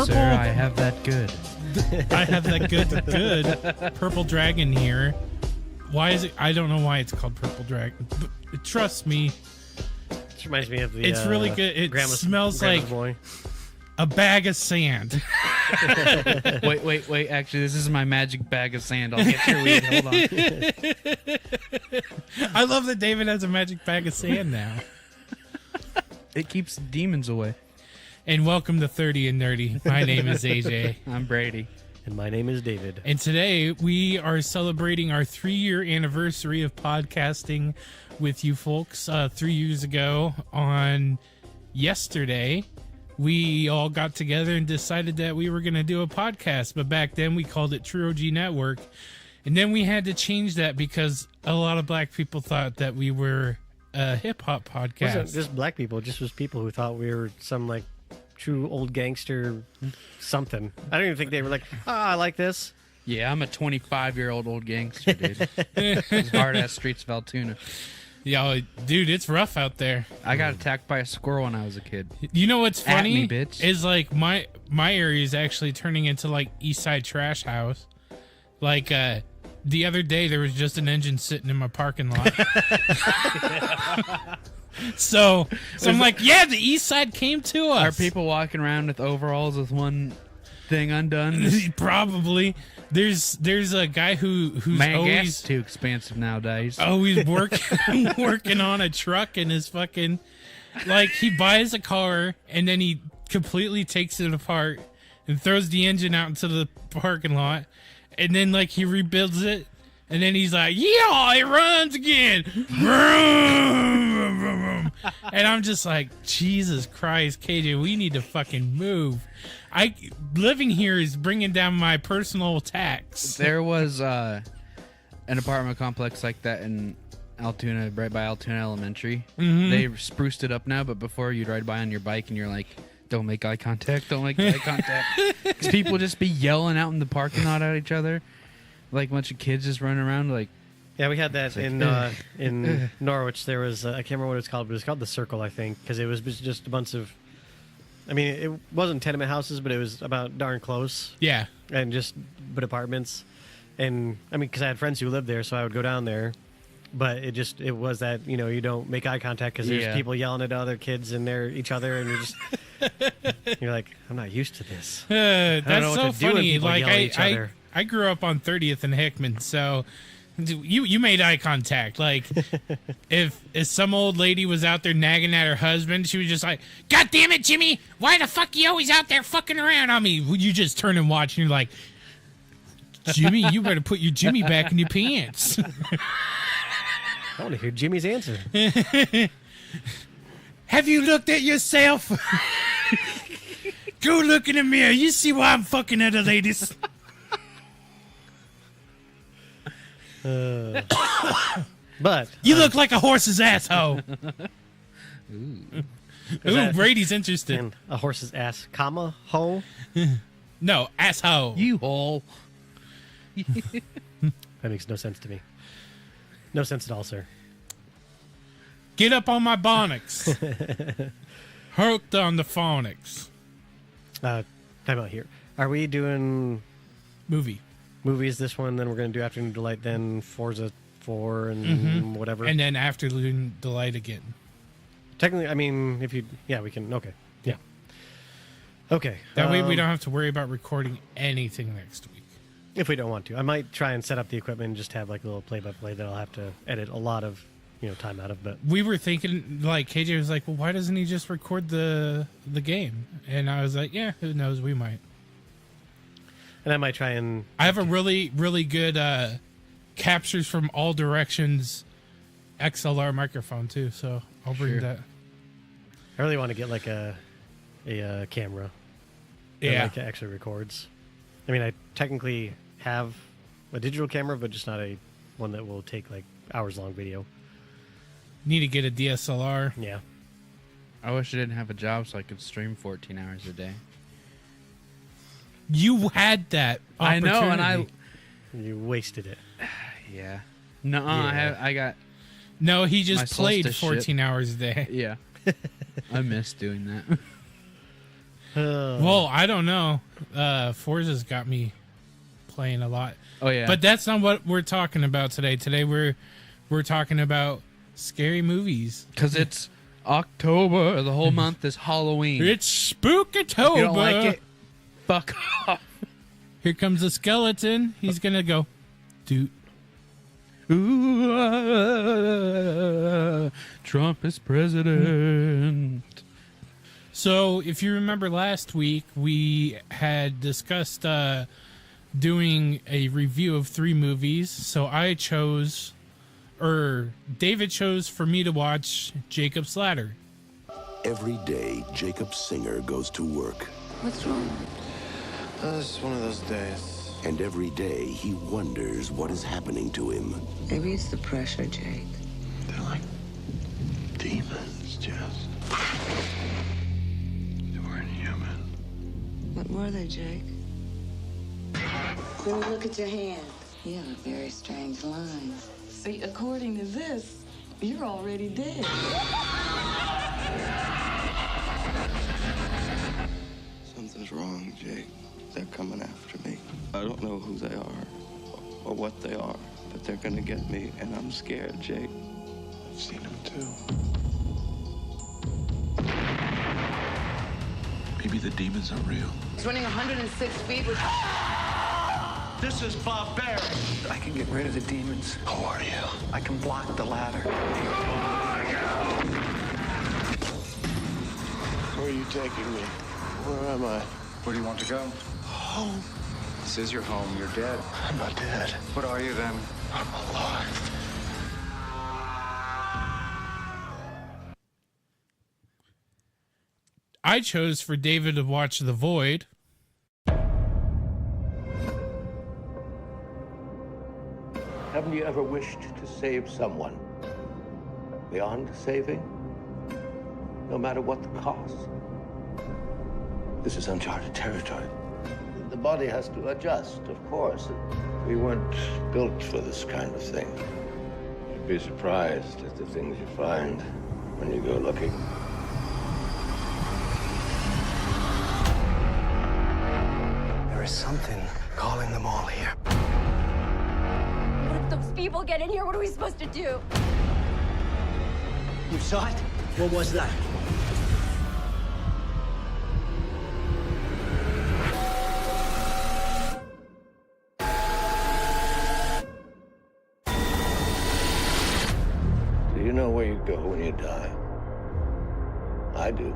purple. Sir, I have that good. I have that good purple dragon here. Why is it? I don't know why it's called purple dragon. But trust me, This reminds me of the. it's really good. It smells Grandma's like boy. a bag of sand. Wait. Actually, this is my magic bag of sand. I'll get your weed. Hold on. I love that David has a magic bag of sand now. It keeps demons away. And welcome to 30 and Nerdy. My name is AJ. I'm Brady. And my name is David. And today we are celebrating our 3-year anniversary of podcasting with you folks. 3 years ago on yesterday, we all got together and decided that we were going to do a podcast. But back then we called it True OG Network. And then we had to change that because a lot of black people thought that we were a hip hop podcast. It wasn't just black people, it just was people who thought we were some like true old gangster something. I don't even think they were like, I like this. Yeah, I'm a 25-year-old old gangster, dude. Hard ass streets of Altoona. Yo, dude, it's rough out there. I got attacked by a squirrel when I was a kid. You know what's At funny? me, bitch. Is like my area is actually turning into like East Side Trash House. Like the other day there was just an engine sitting in my parking lot. so I'm like, yeah, the East Side came to us. Are people walking around with overalls with one thing undone? Probably. There's a guy who's Man, gas always is too expensive nowadays. working on a truck and his fucking, like, he buys a car and then he completely takes it apart and throws the engine out into the parking lot, and then like he rebuilds it, and then he's like, yeah, it runs again. And I'm just like, Jesus Christ, KJ, we need to fucking move. Living here is bringing down my personal tax. There was an apartment complex like that in Altoona, right by Altoona Elementary. Mm-hmm. They spruced it up now, but before you'd ride by on your bike and you're like, don't make eye contact, don't make eye contact. 'Cause people just be yelling out in the parking lot at each other. Like a bunch of kids just running around like... Yeah, we had that in Norwich. There was, I can't remember what it's called, but it was called The Circle, I think, because it was just a bunch of... I mean, it wasn't tenement houses, but it was about darn close. Yeah. And but apartments. And, I mean, because I had friends who lived there, so I would go down there. But it was that, you don't make eye contact because there's people yelling at other kids and each other, and you're just... you're like, I'm not used to this. That's know what so to do when funny. people Like yell at each other. I grew up on 30th and Hickman, so you made eye contact. Like if some old lady was out there nagging at her husband, she was just like, God damn it, Jimmy, why the fuck you always out there fucking around on me? You just turn and watch and you're like, Jimmy, you better put your Jimmy back in your pants. I want to hear Jimmy's answer. Have you looked at yourself? Go look in the mirror. You see why I'm fucking other ladies. But You look like a horse's asshole. Ooh, Brady's interested. and a horse's ass, comma, hole. No, asshole. You hole. That makes no sense to me. No sense at all, sir. Get up on my bonics. Hooked on the phonics. Time out here. Are we doing Movie. movies this one? Then we're going to do Afternoon Delight, then Forza 4 and whatever. And then Afternoon Delight again. Technically, I mean, we can. Okay, yeah. Okay. That way we don't have to worry about recording anything next week. If we don't want to, I might try and set up the equipment and just have like a little play-by-play that I'll have to edit a lot of time out of. But We were thinking, like, KJ was like, well, why doesn't he just record the game? And I was like, yeah, who knows, we might. and I might try and I have a really, really good captures from all directions XLR microphone, too, so I'll bring that. I really want to get like a camera. Yeah. That actually records. I mean, I technically have a digital camera, but just not one that will take like hours long video. Need to get a DSLR. Yeah. I wish I didn't have a job so I could stream 14 hours a day. You had that I know, and opportunity. You wasted it. Yeah. No, Yeah. I got... No, he My just played solstice 14 shit. hours a day. Yeah. I miss doing that. Well, I don't know. Forza's got me playing a lot. Oh yeah. But that's not what we're talking about today. Today we're talking about scary movies. Because it's October. The whole month is Halloween. It's Spookatober. If you don't like it, fuck off. Here comes a skeleton. He's gonna go, dude. Ooh, Trump is president. So, if you remember last week, we had discussed doing a review of 3 movies. So David chose for me to watch Jacob's Ladder. Every day, Jacob Singer goes to work. What's wrong? It's one of those days. And every day, he wonders what is happening to him. Maybe it's the pressure, Jake. They're like demons, Jess. They weren't human. What were they, Jake? Let me look at your hand. You have a very strange line. See, according to this, you're already dead. Something's wrong, Jake. They're coming after me. I don't know who they are or what they are, but they're gonna get me, and I'm scared, Jake. I've seen them too. Maybe the demons are real. He's running 106 feet with... This is barbaric. I can get rid of the demons. Who are you? I can block the ladder. Where are you taking me? Where am I? Where do you want to go? Home. This is your home. You're dead. I'm not dead. What are you then? I'm alive. I chose for David to watch The Void. Haven't you ever wished to save someone beyond saving? No matter what the cost? This is uncharted territory. The body has to adjust, of course. We weren't built for this kind of thing. You'd be surprised at the things you find when you go looking. There is something calling them all here. What if those people get in here? What are we supposed to do? You saw it? What was that? Do you know where you go when you die? I do.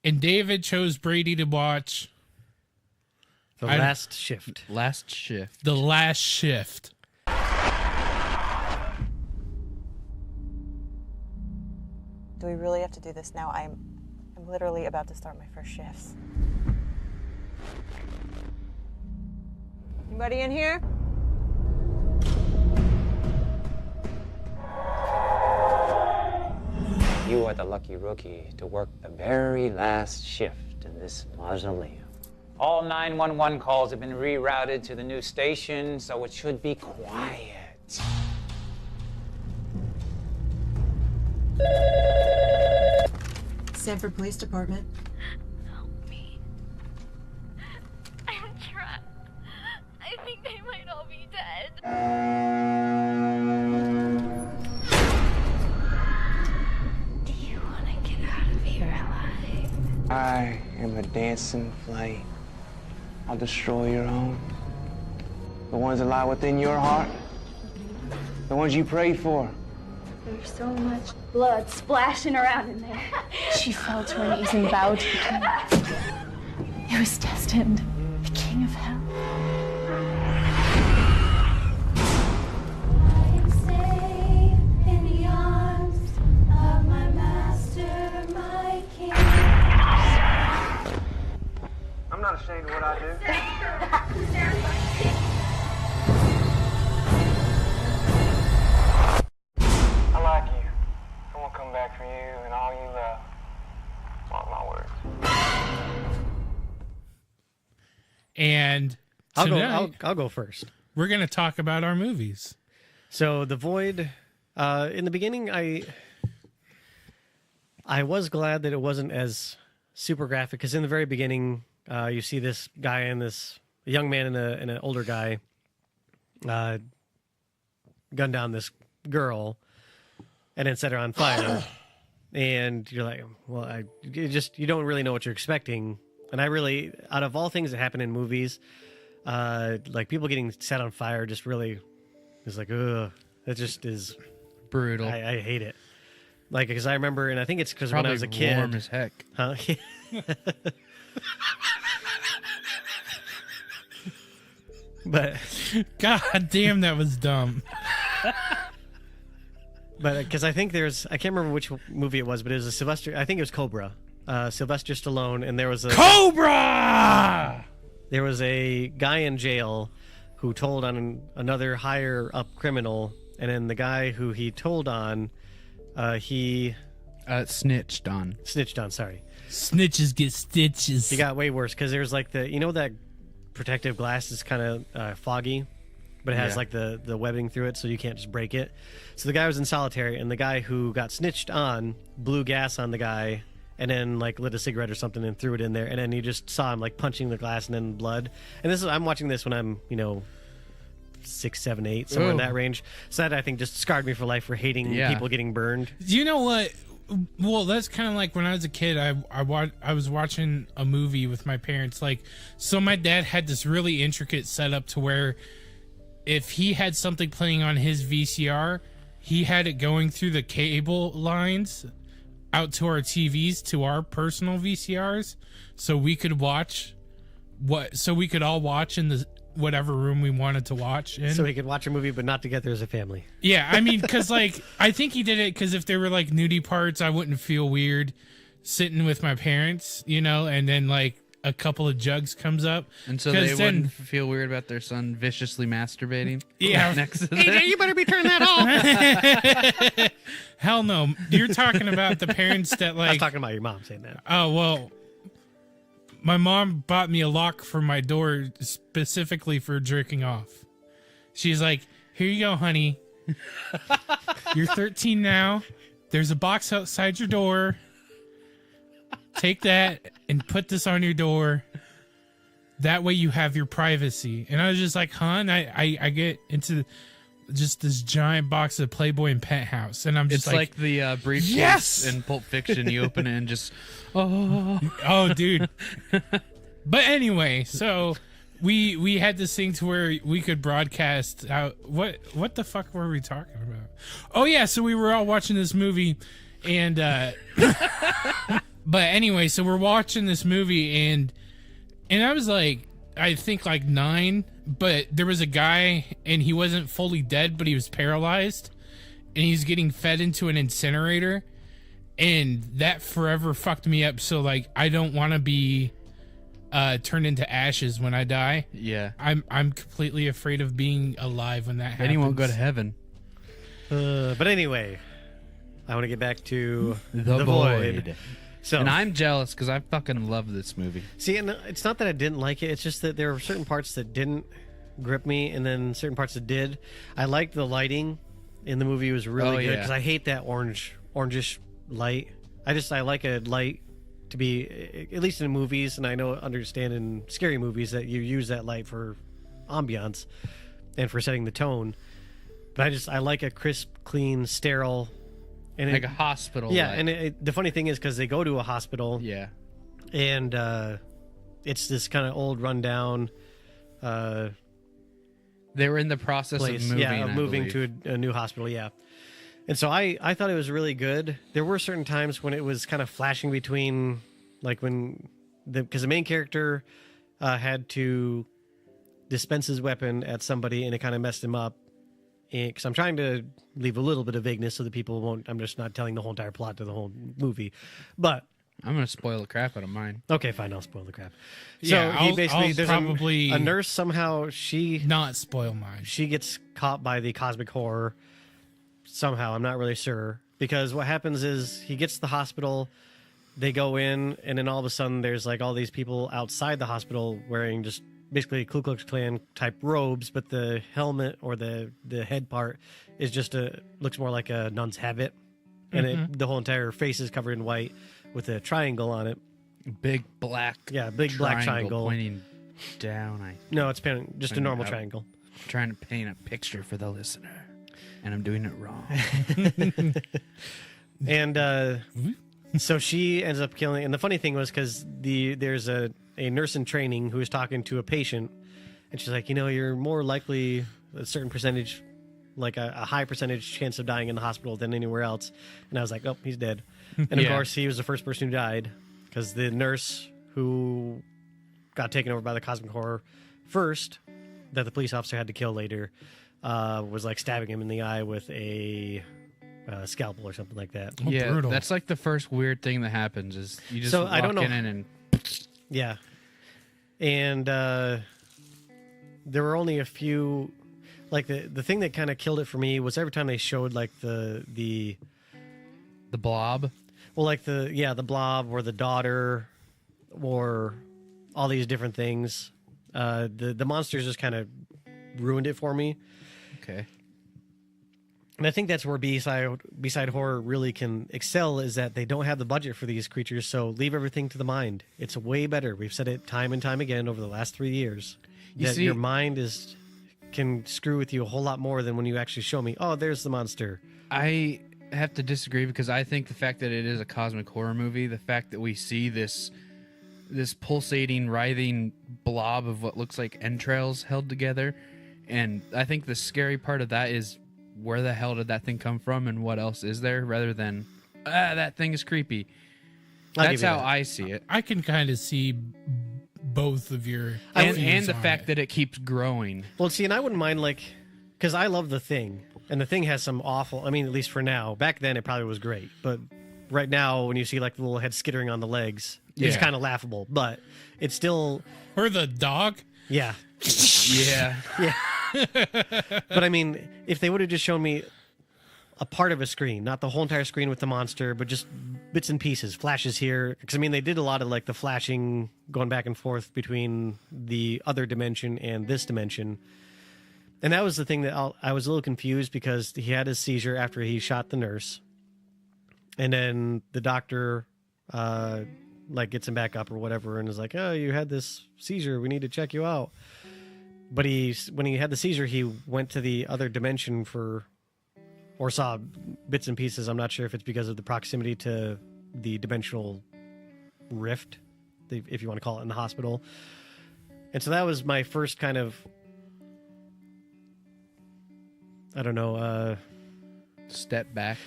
And David chose Brady to watch The Last Shift. Last Shift. The Last Shift. Do we really have to do this now? I'm literally about to start my first shifts. Anybody in here? You are the lucky rookie to work the very last shift in this mausoleum. All 911 calls have been rerouted to the new station, so it should be quiet. Sanford Police Department. Help me. I'm trapped. I think they might all be dead. Do you want to get out of here alive? I am a dancing flame. I'll destroy your own. The ones that lie within your heart. The ones you prayed for. There's so much blood splashing around in there. She fell to her knees and bowed to the king. It was destined. The king of hell. I'm safe in the arms of my master, my king. I'm not ashamed of what I do. I like you. I'm gonna come back for you and all you love. Mark my words. And tonight, I'll go first. we're going to talk about our movies. So The Void, in the beginning, I I was glad that it wasn't as super graphic, because in the very beginning, you see this guy and this young man and an older guy gun down this girl and then set her on fire. And you're like, well, you don't really know what you're expecting. And I really, out of all things that happen in movies, like people getting set on fire just really is like, ugh, that just is brutal. I hate it. Like, because I remember, and I think it's because when I was a kid. Warm as heck. Huh? But God damn, that was dumb. But because I think I can't remember which movie it was, but it was I think it was Cobra. Sylvester Stallone, and there was a Cobra. There was a guy in jail who told on another higher up criminal, and then the guy who he told on, he snitched on. Sorry, snitches get stitches. He got way worse because there's like that protective glass is kind of foggy, but it has like the webbing through it, so you can't just break it. So the guy was in solitary, and the guy who got snitched on blew gas on the guy, and then like lit a cigarette or something and threw it in there, and then you just saw him like punching the glass and then blood. And I'm watching this when I'm 6, 7, 8, somewhere in that range. So that I think just scarred me for life for hating people getting burned. You know what? Well, that's kind of like when I was a kid. I was watching a movie with my parents. Like, so my dad had this really intricate setup to where if he had something playing on his VCR, he had it going through the cable lines out to our TVs, to our personal VCRs, so we could all watch in the whatever room we wanted to watch in. So we could watch a movie but not together as a family. Yeah, I mean, because like I think he did it because if there were like nudie parts, I wouldn't feel weird sitting with my parents, and then like a couple of jugs comes up, and so they wouldn't feel weird about their son viciously masturbating. Yeah, next to them. Hey, you better be turning that off. Hell no! You're talking about the parents that like. I was talking about your mom saying that. Oh well, my mom bought me a lock for my door specifically for jerking off. She's like, "Here you go, honey. You're 13 now. There's a box outside your door. Take that and put this on your door. That way you have your privacy." And I was just like, "Hon, I get into just this giant box of Playboy and Penthouse, and I'm just it's like the briefcase in Pulp Fiction. You open it and just oh, dude." But anyway, so we had this thing to where we could broadcast out. What the fuck were we talking about? Oh yeah, so we were all watching this movie, and but anyway, so we're watching this movie, and I was like, I think like 9, but there was a guy, and he wasn't fully dead, but he was paralyzed, and he's getting fed into an incinerator, and that forever fucked me up. So like, I don't want to be turned into ashes when I die. Yeah, I'm completely afraid of being alive when that happens. Then you won't go to heaven. But anyway, I want to get back to The Void. So, and I'm jealous because I fucking love this movie. See, and it's not that I didn't like it. It's just that there were certain parts that didn't grip me, and then certain parts that did. I liked the lighting in the movie. It was really good because I hate that orangish light. I like a light to be, at least in movies, and I understand in scary movies that you use that light for ambiance and for setting the tone. But I like a crisp, clean, sterile. And like a hospital. Yeah, light. and the funny thing is because they go to a hospital. Yeah. And it's this kind of old rundown. They were in the process place, of moving. To a new hospital. Yeah. And so I thought it was really good. There were certain times when it was kind of flashing between, like because the main character had to dispense his weapon at somebody, and it kind of messed him up. Because I'm trying to leave a little bit of vagueness so that people won't. I'm just not telling the whole entire plot to the whole movie, but I'm gonna spoil the crap out of mine. Okay, fine, I'll spoil the crap. Yeah, so he basically there's probably a nurse somehow. She not spoil mine. She gets caught by the cosmic horror somehow. I'm not really sure because what happens is he gets to the hospital. They go in, and then all of a sudden there's like all these people outside the hospital wearing just basically Ku Klux Klan type robes, but the helmet or the head part is just looks more like a nun's habit. and the whole entire face is covered in white with a triangle on it. Big black. Yeah, big black triangle pointing down. No, it's just a normal triangle. I'm trying to paint a picture for the listener, and I'm doing it wrong. And so she ends up killing. And the funny thing was because there's a nurse in training who was talking to a patient, and she's like, you're more likely a certain percentage, like a high percentage chance of dying in the hospital than anywhere else. And I was like, oh, he's dead. And of course, he was the first person who died because the nurse who got taken over by the cosmic horror first, that the police officer had to kill later, was like stabbing him in the eye with a scalpel or something like that. Oh, yeah, brutal. That's like the first weird thing that happens is you just walk in and yeah. And there were only a few, like the thing that kind of killed it for me was every time they showed like the blob. Well, like the blob or the daughter or all these different things. The monsters just kind of ruined it for me. Okay. And I think that's where B-side horror really can excel is that they don't have the budget for these creatures, so leave everything to the mind. It's way better. We've said it time and time again over the last 3 years. Your mind can screw with you a whole lot more than when you actually show me, oh, there's the monster. I have to disagree because I think the fact that it is a cosmic horror movie, the fact that we see this pulsating, writhing blob of what looks like entrails held together, and I think the scary part of that is where the hell did that thing come from and what else is there rather than that thing is creepy. That's how I see it. I can kind of see both of your and the fact that it keeps growing. Well, see, and I wouldn't mind because I love The Thing, and The Thing has some awful, at least for now. Back then it probably was great, but right now when you see like the little head skittering on the legs, it's kind of laughable, but it's still... Or the dog? Yeah. Yeah. Yeah. But if they would have just shown me a part of a screen, not the whole entire screen with the monster, but just bits and pieces, flashes here. Because they did a lot of like the flashing going back and forth between the other dimension and this dimension. And that was the thing that I was a little confused because he had his seizure after he shot the nurse. And then the doctor gets him back up or whatever and is like, oh, you had this seizure. We need to check you out. But when he had the seizure, he went to the other dimension or saw bits and pieces. I'm not sure if it's because of the proximity to the dimensional rift, if you want to call it, in the hospital. And so that was my first kind of, I don't know, step back.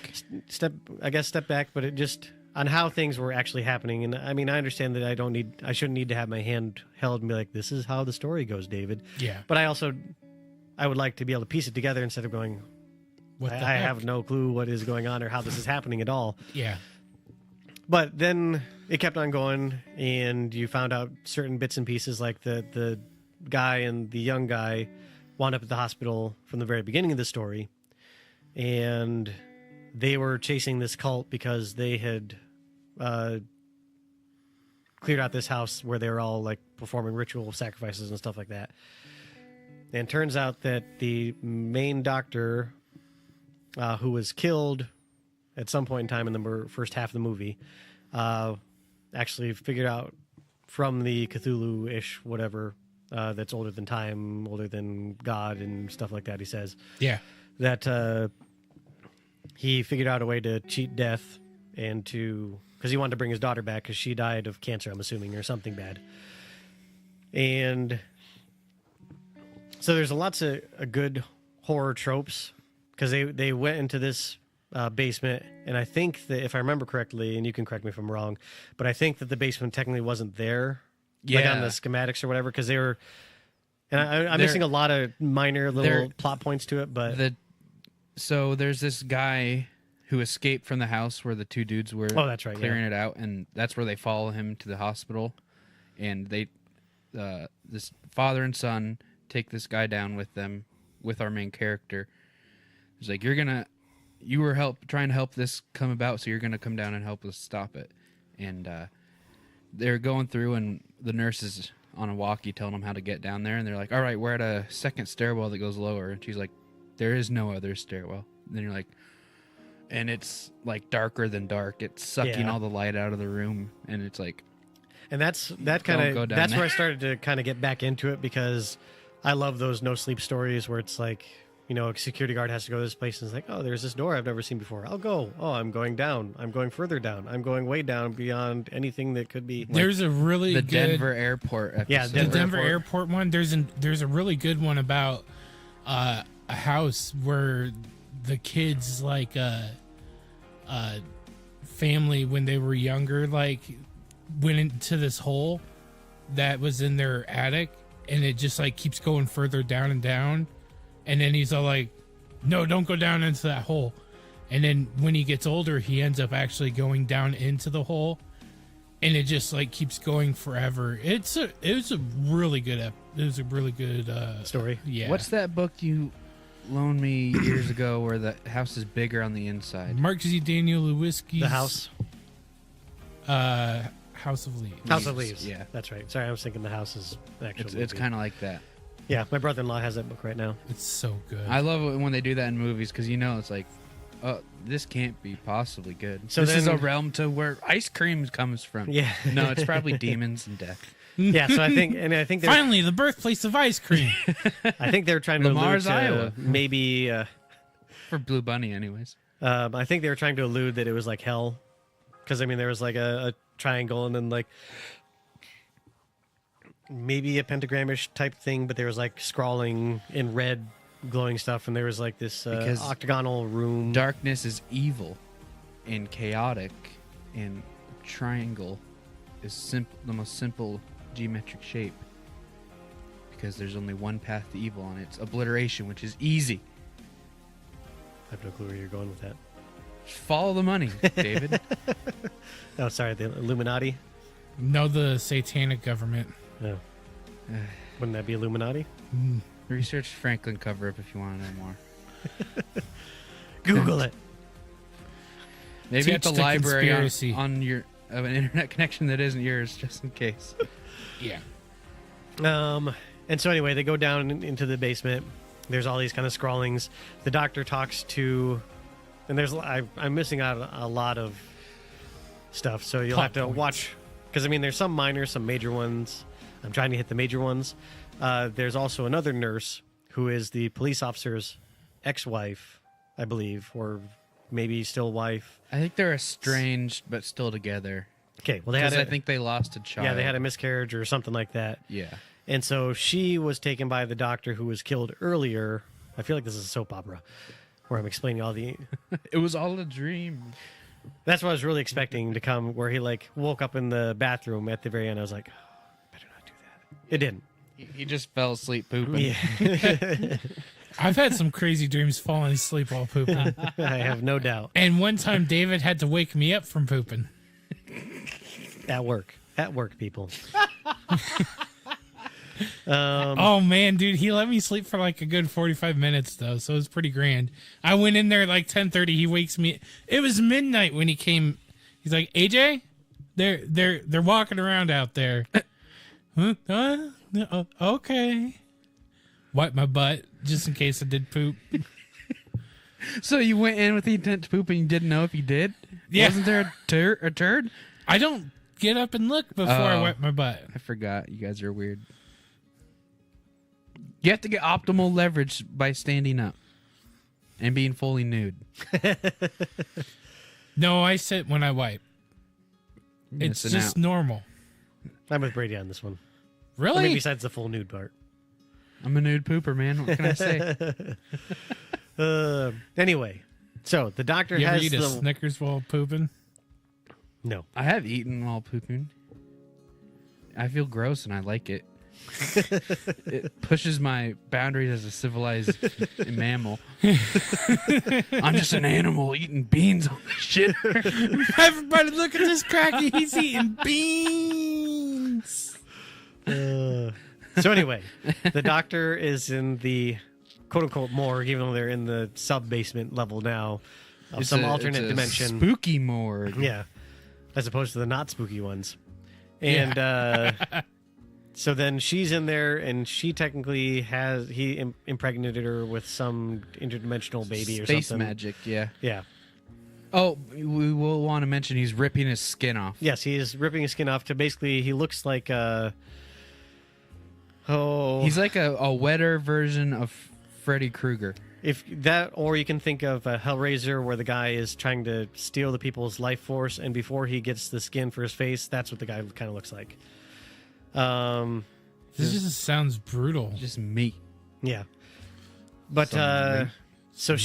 Step back, but it just on how things were actually happening. And I understand that I shouldn't need to have my hand held and be like, this is how the story goes, David. Yeah. But I would like to be able to piece it together instead of going, I have no clue what is going on or how this is happening at all. Yeah. But then it kept on going, and you found out certain bits and pieces, like the guy and the young guy wound up at the hospital from the very beginning of the story, and they were chasing this cult because they had cleared out this house where they were all like performing ritual sacrifices and stuff like that. And it turns out that the main doctor, who was killed at some point in time in the first half of the movie, actually figured out from the Cthulhu-ish whatever that's older than time, older than God and stuff like that, he says. Yeah. That he figured out a way to cheat death and because he wanted to bring his daughter back because she died of cancer, I'm assuming, or something bad. And so there's lots of good horror tropes because they went into this basement, and I think that if I remember correctly, and you can correct me if I'm wrong, but I think that the basement technically wasn't there, like on the schematics or whatever, because they were. And I'm missing a lot of minor little plot points to it, but so there's this guy who escaped from the house where the two dudes were clearing it out, and that's where they follow him to the hospital, and they this father and son take this guy down with them, with our main character. He's like, you were trying to help this come about, so you're gonna come down and help us stop it. And they're going through, and the nurse is on a walkie telling them how to get down there, and they're like, all right, we're at a second stairwell that goes lower. And she's like, there is no other stairwell. And then you're like, and it's like darker than dark. It's sucking all the light out of the room, and it's like, and that's where I started to kind of get back into it, because I love those no sleep stories where it's like, you know, a security guard has to go to this place and it's like, oh, there's this door I've never seen before. I'll go. Oh, I'm going down. I'm going further down. I'm going way down beyond anything that could be. There's a really the good Denver Airport episode. Yeah, the Denver Airport one. There's a really good one about a house where the kids, like family, when they were younger, like went into this hole that was in their attic, and it just like keeps going further down and down. And then he's all like, no, don't go down into that hole. And then when he gets older, he ends up actually going down into the hole, and it just like keeps going forever. It was a really good story. Yeah. What's that book you loaned me years ago where the house is bigger on the inside? Mark Z. Daniel Lewinsky's The House. House of Leaves. House of Leaves. Yeah, that's right. Sorry, I was thinking The House is actually. It's kind of like that. Yeah, my brother-in-law has that book right now. It's so good. I love it when they do that in movies, because it's like, oh, this can't be possibly good. So this is a realm to where ice cream comes from. Yeah. No, it's probably demons and death. Yeah, so I think finally the birthplace of ice cream. I think they're trying to Lamar's, allude to Iowa. Maybe for Blue Bunny, anyways. I think they were trying to allude that it was like hell, because I mean there was like a triangle and then like maybe a pentagramish type thing, but there was like scrawling in red glowing stuff, and there was like this octagonal room. Darkness is evil and chaotic, and triangle is the most simple geometric shape, because there's only one path to evil, and it's obliteration, which is easy. I have no clue where you're going with that. Just follow the money, David. Oh, sorry, the Illuminati? No, the satanic government. No. Wouldn't that be Illuminati? Research Franklin cover-up if you want to know more. Google it. Maybe at the library on your of an internet connection that isn't yours, just in case. Yeah. And so anyway, they go down into the basement. There's all these kind of scrawlings. The doctor talks to, and I'm missing out a lot of stuff, so you'll have to watch, because I mean there's some minor, some major ones. I'm trying to hit the major ones. There's also another nurse who is the police officer's ex-wife, I believe, or maybe still wife. I think they're estranged, but still together. Okay, well, I think they lost a child. Yeah, they had a miscarriage or something like that. Yeah. And so she was taken by the doctor who was killed earlier. I feel like this is a soap opera where I'm explaining all the... It was all a dream. That's what I was really expecting to come, where he like woke up in the bathroom at the very end. I was like, oh, better not do that. It didn't. He just fell asleep pooping. Yeah. I've had some crazy dreams falling asleep while pooping. I have no doubt. And one time David had to wake me up from pooping. At work, people. Oh man, dude, he let me sleep for like a good 45 minutes though, so it was pretty grand. I went in there at like 10:30. He wakes me. It was midnight when he came. He's like, AJ, they're walking around out there. Huh? Okay. Wipe my butt just in case I did poop. So you went in with the intent to poop and you didn't know if you did? Yeah. Wasn't there a turd? I don't get up and look before I wipe my butt. I forgot. You guys are weird. You have to get optimal leverage by standing up and being fully nude. No, I sit when I wipe. It's just normal. I'm with Brady on this one. Really? I mean, besides the full nude part. I'm a nude pooper, man. What can I say? Anyway, so the doctor you has ever eat a Snickers while pooping? No. I have eaten while pooping. I feel gross and I like it. It pushes my boundaries as a civilized mammal. I'm just an animal eating beans on the shitter. Everybody look at this cracky. He's eating beans. So anyway, the doctor is in the quote-unquote morgue, even though they're in the sub-basement level now of some alternate dimension. Spooky morgue. Yeah, as opposed to the not spooky ones. And so then she's in there, and she technically he impregnated her with some interdimensional baby or something. Space magic, yeah. Yeah. Oh, we will want to mention he's ripping his skin off. Yes, he is ripping his skin off to basically, he looks like he's like a wetter version of Freddy Krueger. If that, or you can think of a Hellraiser where the guy is trying to steal the people's life force, and before he gets the skin for his face, that's what the guy kind of looks like. This just sounds brutal. Just meat. Yeah. But so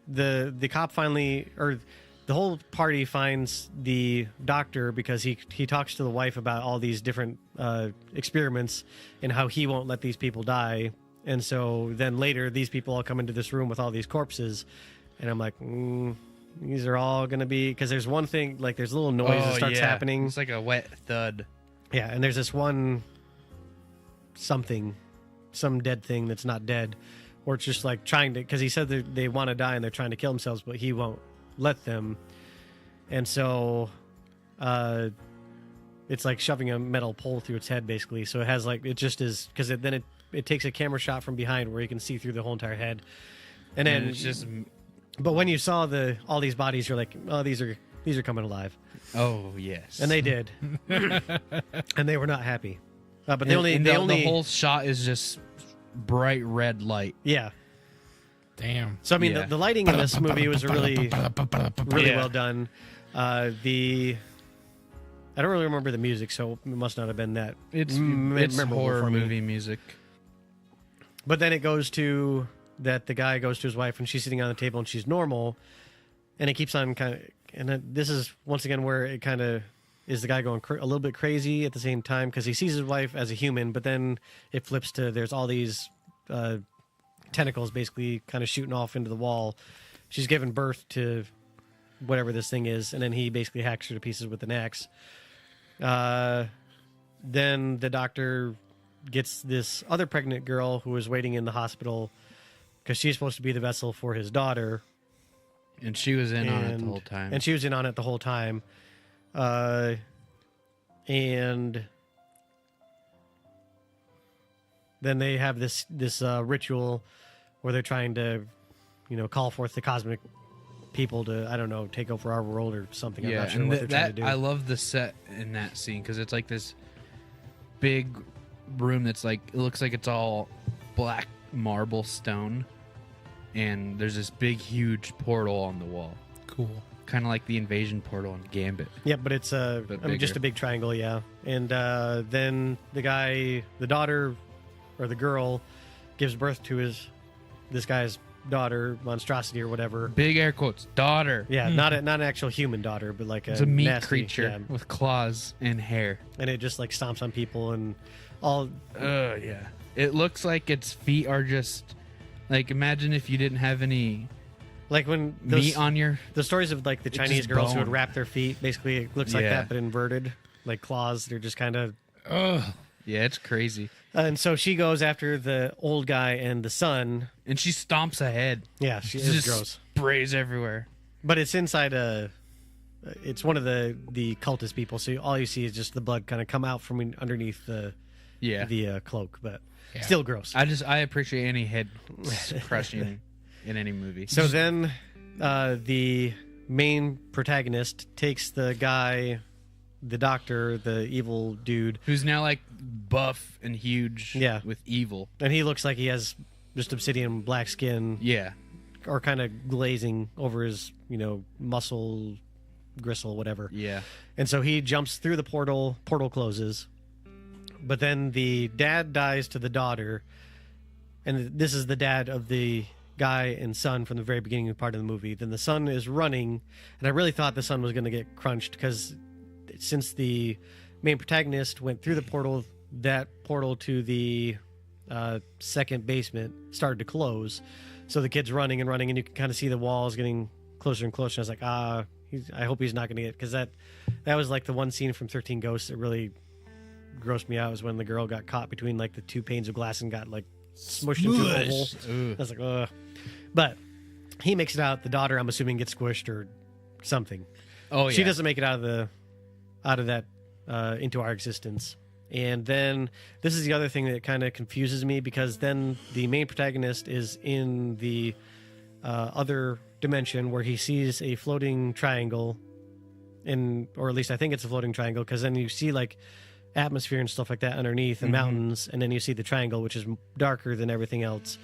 the cop finally, or the whole party finds the doctor because he talks to the wife about all these different experiments and how he won't let these people die. And so then later, these people all come into this room with all these corpses, and I'm like, these are all going to be, because there's one thing, like there's a little noise that starts happening. It's like a wet thud. Yeah, and there's this one some dead thing that's not dead, or it's just like trying to, because he said that they want to die and they're trying to kill themselves, but he won't let them. And so it's like shoving a metal pole through its head, basically. So it has like, it just is, because then it takes a camera shot from behind where you can see through the whole entire head. And then it's just, but when you saw all these bodies, you're like, oh, these are coming alive. Oh yes. And they did. And they were not happy. But the whole shot is just bright red light. Yeah. Damn. So I mean, the lighting in this movie was really well done. I don't really remember the music, so it must not have been that. It's memorable horror for me. movie music. But then it goes to that the guy goes to his wife and she's sitting on the table and she's normal, and it keeps on kind of. And then this is once again where it kind of is the guy going a little bit crazy at the same time, because he sees his wife as a human, but then it flips to there's all these tentacles basically kind of shooting off into the wall. She's given birth to whatever this thing is, and then he basically hacks her to pieces with an axe. Then the doctor gets this other pregnant girl who is waiting in the hospital because she's supposed to be the vessel for his daughter. And she was in on it the whole time. And she was in on it the whole time. And then they have this ritual where they're trying to, call forth the cosmic people to, I don't know, take over our world or something. I'm not sure what they're trying to do. I love the set in that scene because it's like this big room that's like, it looks like it's all black marble stone, and there's this big huge portal on the wall. Cool. Kind of like the invasion portal in Gambit. Yeah, but it's just a big triangle, yeah. And then the daughter or the girl gives birth to this guy's daughter, monstrosity or whatever. Big air quotes, daughter. Yeah, not an actual human daughter, but like it's a meat nasty creature with claws and hair. And it just like stomps on people and all. Yeah. It looks like its feet are just like, imagine if you didn't have any. Like when meat on the stories of like the Chinese girls who would wrap their feet, basically it looks like that, but inverted, like claws. They're just kind of. Yeah, it's crazy. And so she goes after the old guy and the son, and she stomps ahead. Yeah, she is gross. Sprays everywhere. But it's inside it's one of the cultist people, so all you see is just the blood kind of come out from underneath the cloak, but still gross. I appreciate any head crushing in any movie. So then the main protagonist takes the guy, the doctor, the evil dude, who's now like buff and huge, with evil, and he looks like he has just obsidian black skin, or kind of glazing over his muscle gristle, whatever. And so he jumps through the portal closes, but then the dad dies to the daughter, and this is the dad of the guy and son from the very beginning part of the movie. Then the son is running, and I really thought the son was going to get crunched, because since the main protagonist went through the portal, that portal to the second basement started to close. So the kid's running, and you can kind of see the walls getting closer and closer. I was like, I hope he's not going to get, because that was like the one scene from 13 Ghosts that really grossed me out, was when the girl got caught between like the two panes of glass and got like smushed into the hole. I was like, ugh. But he makes it out. The daughter, I'm assuming, gets squished or something. Oh yeah. She doesn't make it out of that into our existence. And then this is the other thing that kind of confuses me, because then the main protagonist is in the other dimension where he sees a floating triangle, or at least I think it's a floating triangle, because then you see like atmosphere and stuff like that underneath and mountains, and then you see the triangle, which is darker than everything else.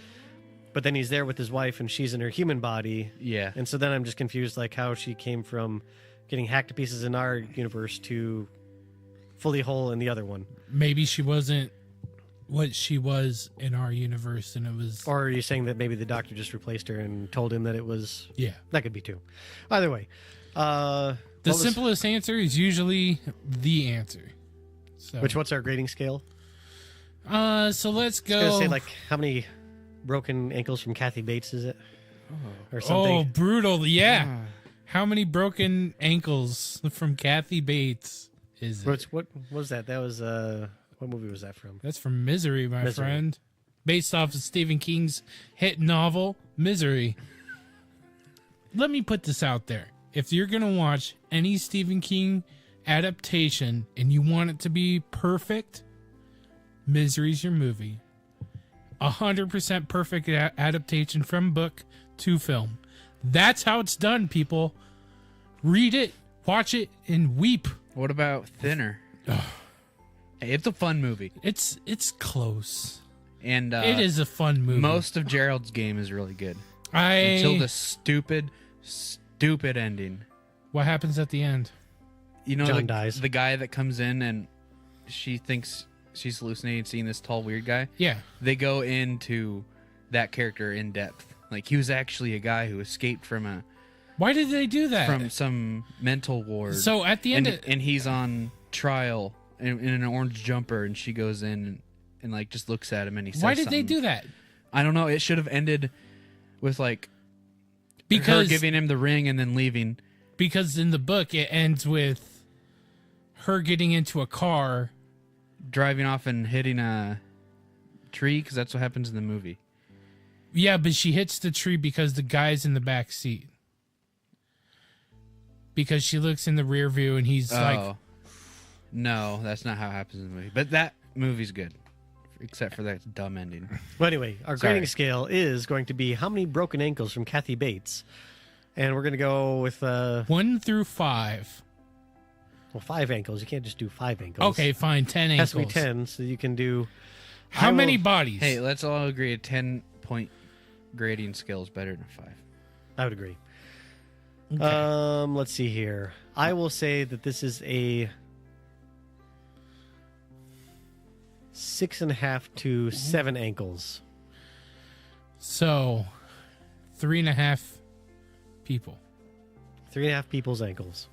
But then he's there with his wife, and she's in her human body. Yeah. And so then I'm just confused, like how she came from getting hacked to pieces in our universe to fully whole in the other one. Maybe she wasn't what she was in our universe, and it was... Or are you saying that maybe the doctor just replaced her and told him that it was... Yeah. That could be too. Either way. The simplest answer is usually the answer. So. What's our grading scale? So let's go... I was gonna say, like, how many broken ankles from Kathy Bates is it? Or something? Oh, brutal. Yeah. How many broken ankles from Kathy Bates is it? What was that? That was... What movie was that from? That's from Misery, my friend. Based off of Stephen King's hit novel, Misery. Let me put this out there. If you're going to watch any Stephen King adaptation and you want it to be perfect, Misery's your movie. 100% perfect adaptation from book to film. That's how it's done, people. Read it, watch it, and weep. What about Thinner? Hey, it's a fun movie. It's close. And it is a fun movie. Most of Gerald's Game is really good. Until the stupid ending. What happens at the end? You know, John dies. The guy that comes in and she thinks she's hallucinating, seeing this tall, weird guy. Yeah. They go into that character in depth. Like, he was actually a guy who escaped from Why did they do that? From some mental ward. So at the end... And he's on trial in an orange jumper, and she goes in and like, just looks at him, and he says Why did something. they do that? I don't know. It should have ended with, like, her giving him the ring and then leaving. Because in the book, it ends with her getting into a car, driving off and hitting a tree, because that's what happens in the movie. Yeah, but she hits the tree because the guy's in the back seat. Because she looks in the rear view and he's like... No, that's not how it happens in the movie. But that movie's good, except for that dumb ending. Well, anyway, our grading scale is going to be how many broken ankles from Kathy Bates. And we're going to go with... 1 through 5. Well, 5 ankles. You can't just do 5 ankles. Okay, fine. 10 ankles. It has to be 10, so you can do... How many bodies? Hey, let's all agree a 10-point grading scale is better than 5. I would agree. Okay. Let's see here. I will say that this is a 6.5 to 7 ankles. So, 3.5 people. 3.5 people's ankles.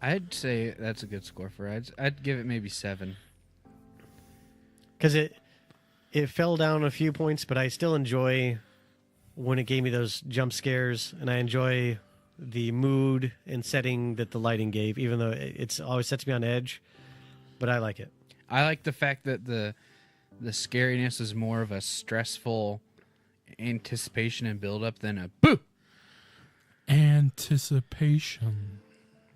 I'd say that's a good score for it. I'd give it maybe 7. Because it fell down a few points, but I still enjoy when it gave me those jump scares, and I enjoy the mood and setting that the lighting gave, even though it's always sets me on edge. But I like it. I like the fact that the scariness is more of a stressful anticipation and build-up than a boo. Anticipation.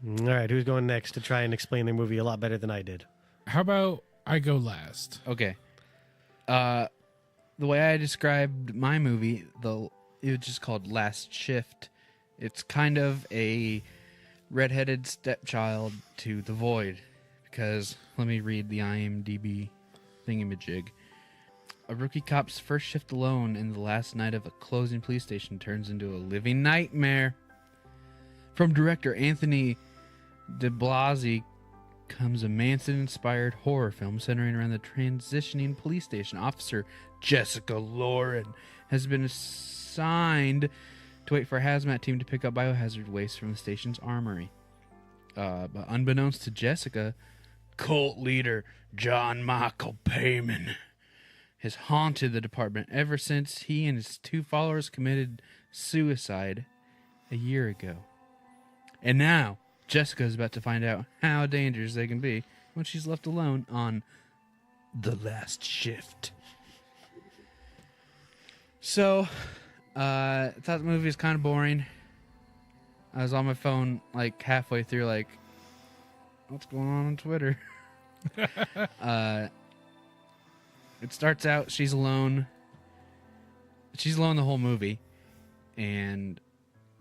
All right, who's going next to try and explain the movie a lot better than I did? How about I go last? Okay. The way I described my movie, it was just called Last Shift. It's kind of a redheaded stepchild to The Void. Because, let me read the IMDb thingamajig. A rookie cop's first shift alone in the last night of a closing police station turns into a living nightmare. From director Anthony DeBlasi comes a Manson-inspired horror film centering around the transitioning police station. Officer Jessica Lauren has been assigned to wait for a hazmat team to pick up biohazard waste from the station's armory. But unbeknownst to Jessica, cult leader John Michael Payman has haunted the department ever since he and his 2 followers committed suicide a year ago. And now, Jessica is about to find out how dangerous they can be when she's left alone on The Last Shift. So, I thought the movie was kind of boring. I was on my phone like halfway through, like, what's going on Twitter? It starts out, she's alone. She's alone the whole movie. And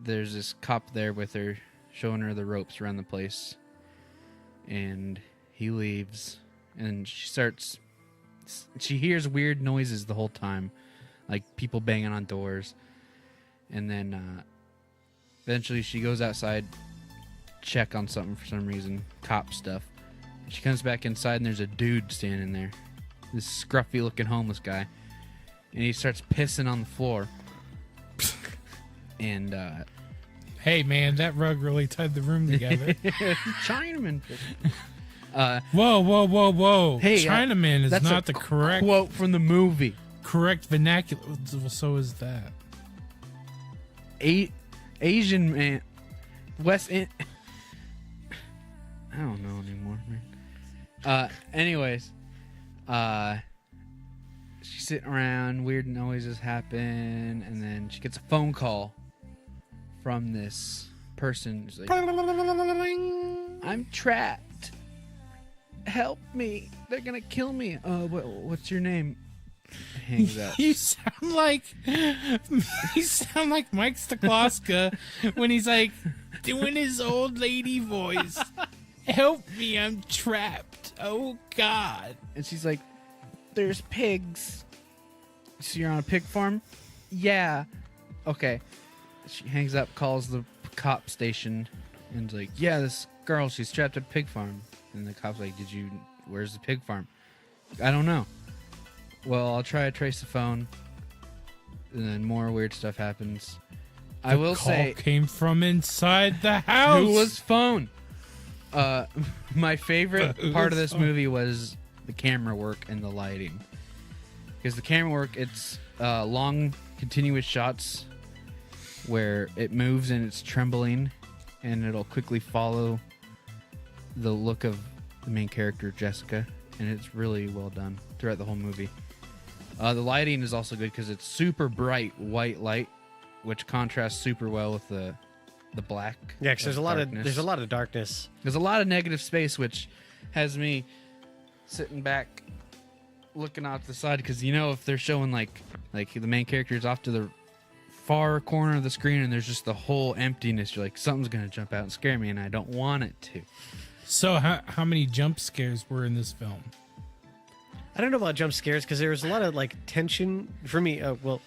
there's this cop there with her, showing her the ropes around the place. And he leaves, and she hears weird noises the whole time, like people banging on doors. And then eventually she goes outside, check on something for some reason, cop stuff. She comes back inside, and there's a dude standing there, this scruffy looking homeless guy, and he starts pissing on the floor. And hey man, that rug really tied the room together. Chinaman. Whoa! Hey, Chinaman is not the correct quote from the movie. Correct vernacular. So is that Asian man, West End. I don't know anymore, man. Anyways, she's sitting around, weird noises happen, and then she gets a phone call from this person. She's like, I'm trapped. Help me. They're gonna kill me. What's your name? Hangs up. You sound like Mike Stokloska when he's like doing his old lady voice. Help me, I'm trapped. Oh God. And she's like, there's pigs. So you're on a pig farm? Yeah. Okay. She hangs up, calls the cop station, and is like, yeah, this girl, she's trapped at a pig farm. And the cop's like, where's the pig farm? I don't know. Well, I'll try to trace the phone. And then more weird stuff happens. I will say, call came from inside the house. Who was phone? My favorite part of this movie was the camera work and the lighting. Because the camera work, it's long, continuous shots where it moves and it's trembling, and it'll quickly follow the look of the main character, Jessica, and it's really well done throughout the whole movie. The lighting is also good because it's super bright white light, which contrasts super well with the black. Yeah, because there's a lot of darkness. There's a lot of negative space, which has me sitting back, looking off the side. Because if they're showing like the main character is off to the far corner of the screen, and there's just the whole emptiness, you're like, something's gonna jump out and scare me, and I don't want it to. So how many jump scares were in this film? I don't know about jump scares because there was a lot of like tension for me. Go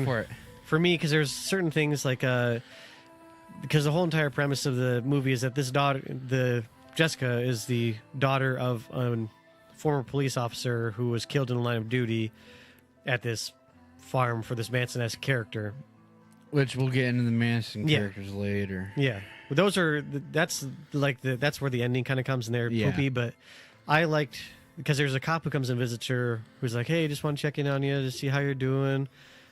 for it. For me, because there's certain things like because the whole entire premise of the movie is that this daughter, Jessica, is the daughter of a former police officer who was killed in the line of duty at this farm for this Manson-esque character. Which we'll get into the Manson characters later. Yeah, that's where the ending kind of comes in there, poopy. But I liked. Because there's a cop who comes and visits her who's like, hey, just want to check in on you to see how you're doing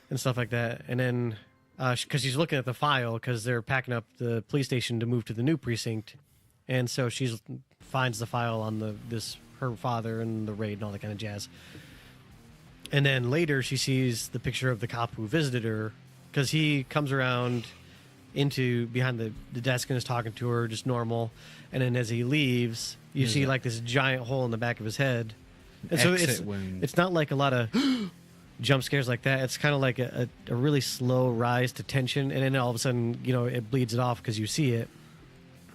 and stuff like that. And then, because she's looking at the file because they're packing up the police station to move to the new precinct. And so she finds the file on her father and the raid and all that kind of jazz. And then later she sees the picture of the cop who visited her because he comes around behind the desk and is talking to her just normal. And then as he leaves, you see like this giant hole in the back of his head. And so it's not like a lot of jump scares like that. It's kind of like a really slow rise to tension. And then all of a sudden, it bleeds it off because you see it.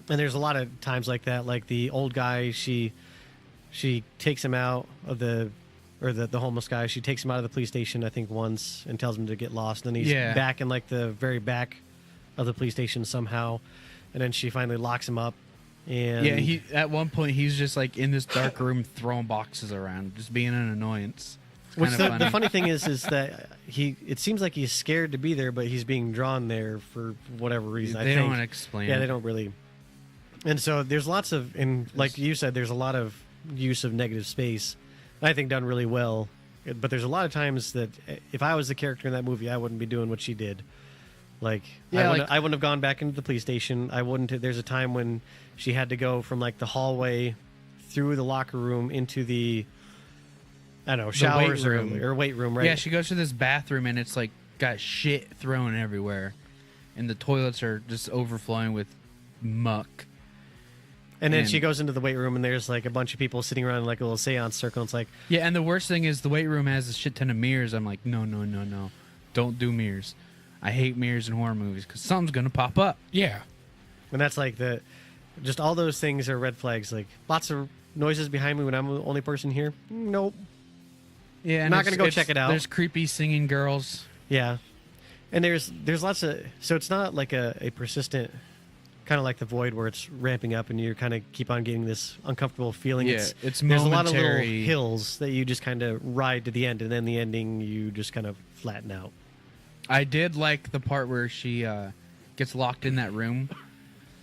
And there's a lot of times like that. Like the old guy, she takes him out of the homeless guy. She takes him out of the police station, I think, once and tells him to get lost. And then he's back in like the very back of the police station somehow. And then she finally locks him up. And at one point he's just like in this dark room throwing boxes around, just being an annoyance. The funny thing is that it seems like he's scared to be there, but he's being drawn there for whatever reason. They don't explain. Yeah, they don't really. And so there's lots of, and like you said, there's a lot of use of negative space. I think done really well. But there's a lot of times that if I was the character in that movie, I wouldn't be doing what she did. Like, I wouldn't have gone back into the police station. I wouldn't. There's a time when she had to go from like the hallway through the locker room into the, I don't know, showers or weight room, right? Yeah, she goes to this bathroom and it's like got shit thrown everywhere, and the toilets are just overflowing with muck. And then she goes into the weight room and there's like a bunch of people sitting around in like a little seance circle. It's like, yeah, and the worst thing is the weight room has a shit ton of mirrors. I'm like, no, don't do mirrors. I hate mirrors in horror movies because something's gonna pop up. Yeah, and that's like just all those things are red flags. Like lots of noises behind me when I'm the only person here. Nope. Yeah, I'm not gonna go check it out. There's creepy singing girls. Yeah, and there's lots of, so it's not like a persistent, kind of like The Void where it's ramping up and you kind of keep on getting this uncomfortable feeling. Yeah, it's there's a lot of little momentary. hills that you just kind of ride to the end, and then the ending you just kind of flatten out. I did like the part where she gets locked in that room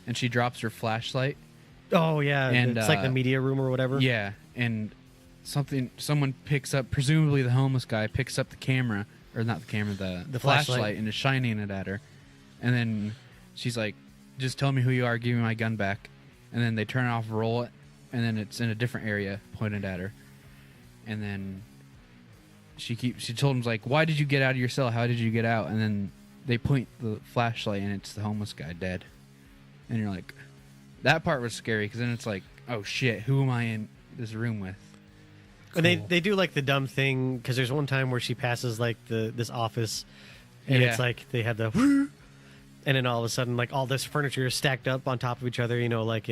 and she drops her flashlight. Oh yeah, and it's like the media room or whatever. Yeah, and someone picks up, presumably the homeless guy picks up the camera, or not the camera, the flashlight, and is shining it at her. And then she's like, just tell me who you are, give me my gun back. And then they turn it off, roll it, and then it's in a different area pointed at her. And then she told him, like, why did you get out of your cell? How did you get out? And then they point the flashlight and it's the homeless guy dead. And you're like, that part was scary because then it's like, oh shit, who am I in this room with? Cool. And they do like the dumb thing because there's one time where she passes like this office, and it's like they had the, and then all of a sudden like all this furniture is stacked up on top of each other. You know, like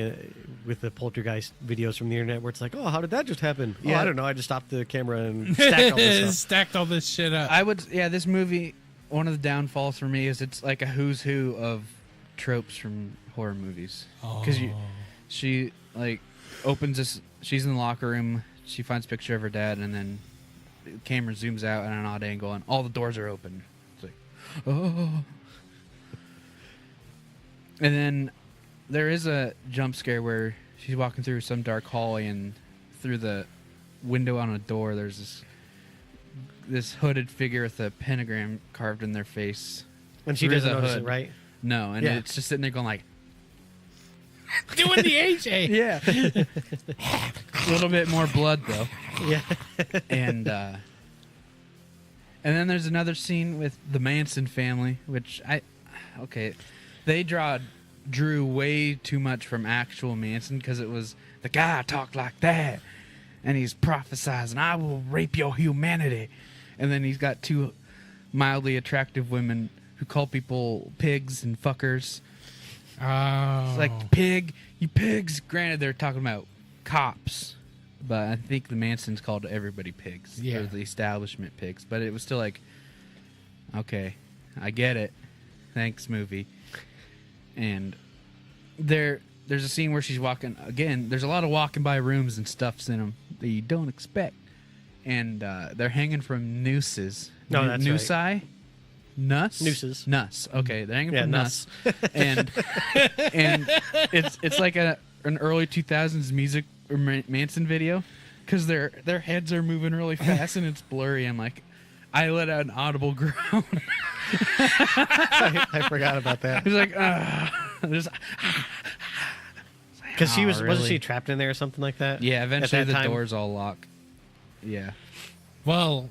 with the poltergeist videos from the internet where it's like, oh, how did that just happen? Yeah. Oh, I don't know. I just stopped the camera and stacked all this stuff. Stacked all this shit up. This movie, one of the downfalls for me is it's like a who's who of tropes from horror movies. Because she like opens this, she's in the locker room. She finds a picture of her dad, and then the camera zooms out at an odd angle, and all the doors are open. It's like, oh. And then there is a jump scare where she's walking through some dark hallway, and through the window on a door, there's this hooded figure with a pentagram carved in their face. And she doesn't notice it, right? No, and it's just sitting there going like, doing the AJ. Yeah. A little bit more blood though. Yeah. And then there's another scene with the Manson family, which they drew way too much from actual Manson because it was the guy talked like that and he's prophesizing, I will rape your humanity. And then he's got two mildly attractive women who call people pigs and fuckers. Oh. It's like, pig, you pigs. Granted, they're talking about cops, but I think the Mansons called everybody pigs. Yeah. Or the establishment pigs. But it was still like, okay, I get it. Thanks, movie. And there's a scene where she's walking, again, there's a lot of walking by rooms and stuffs in them that you don't expect. And they're hanging from nooses. No, that's Noosei? right. Nooses. Okay, they're hanging from nuss. and it's like an early 2000s music or Manson video because their heads are moving really fast and it's blurry. I'm like, I let out an audible groan. I forgot about that. It's like, because she wasn't she trapped in there or something like that? Yeah, eventually the doors all lock. Yeah. Well,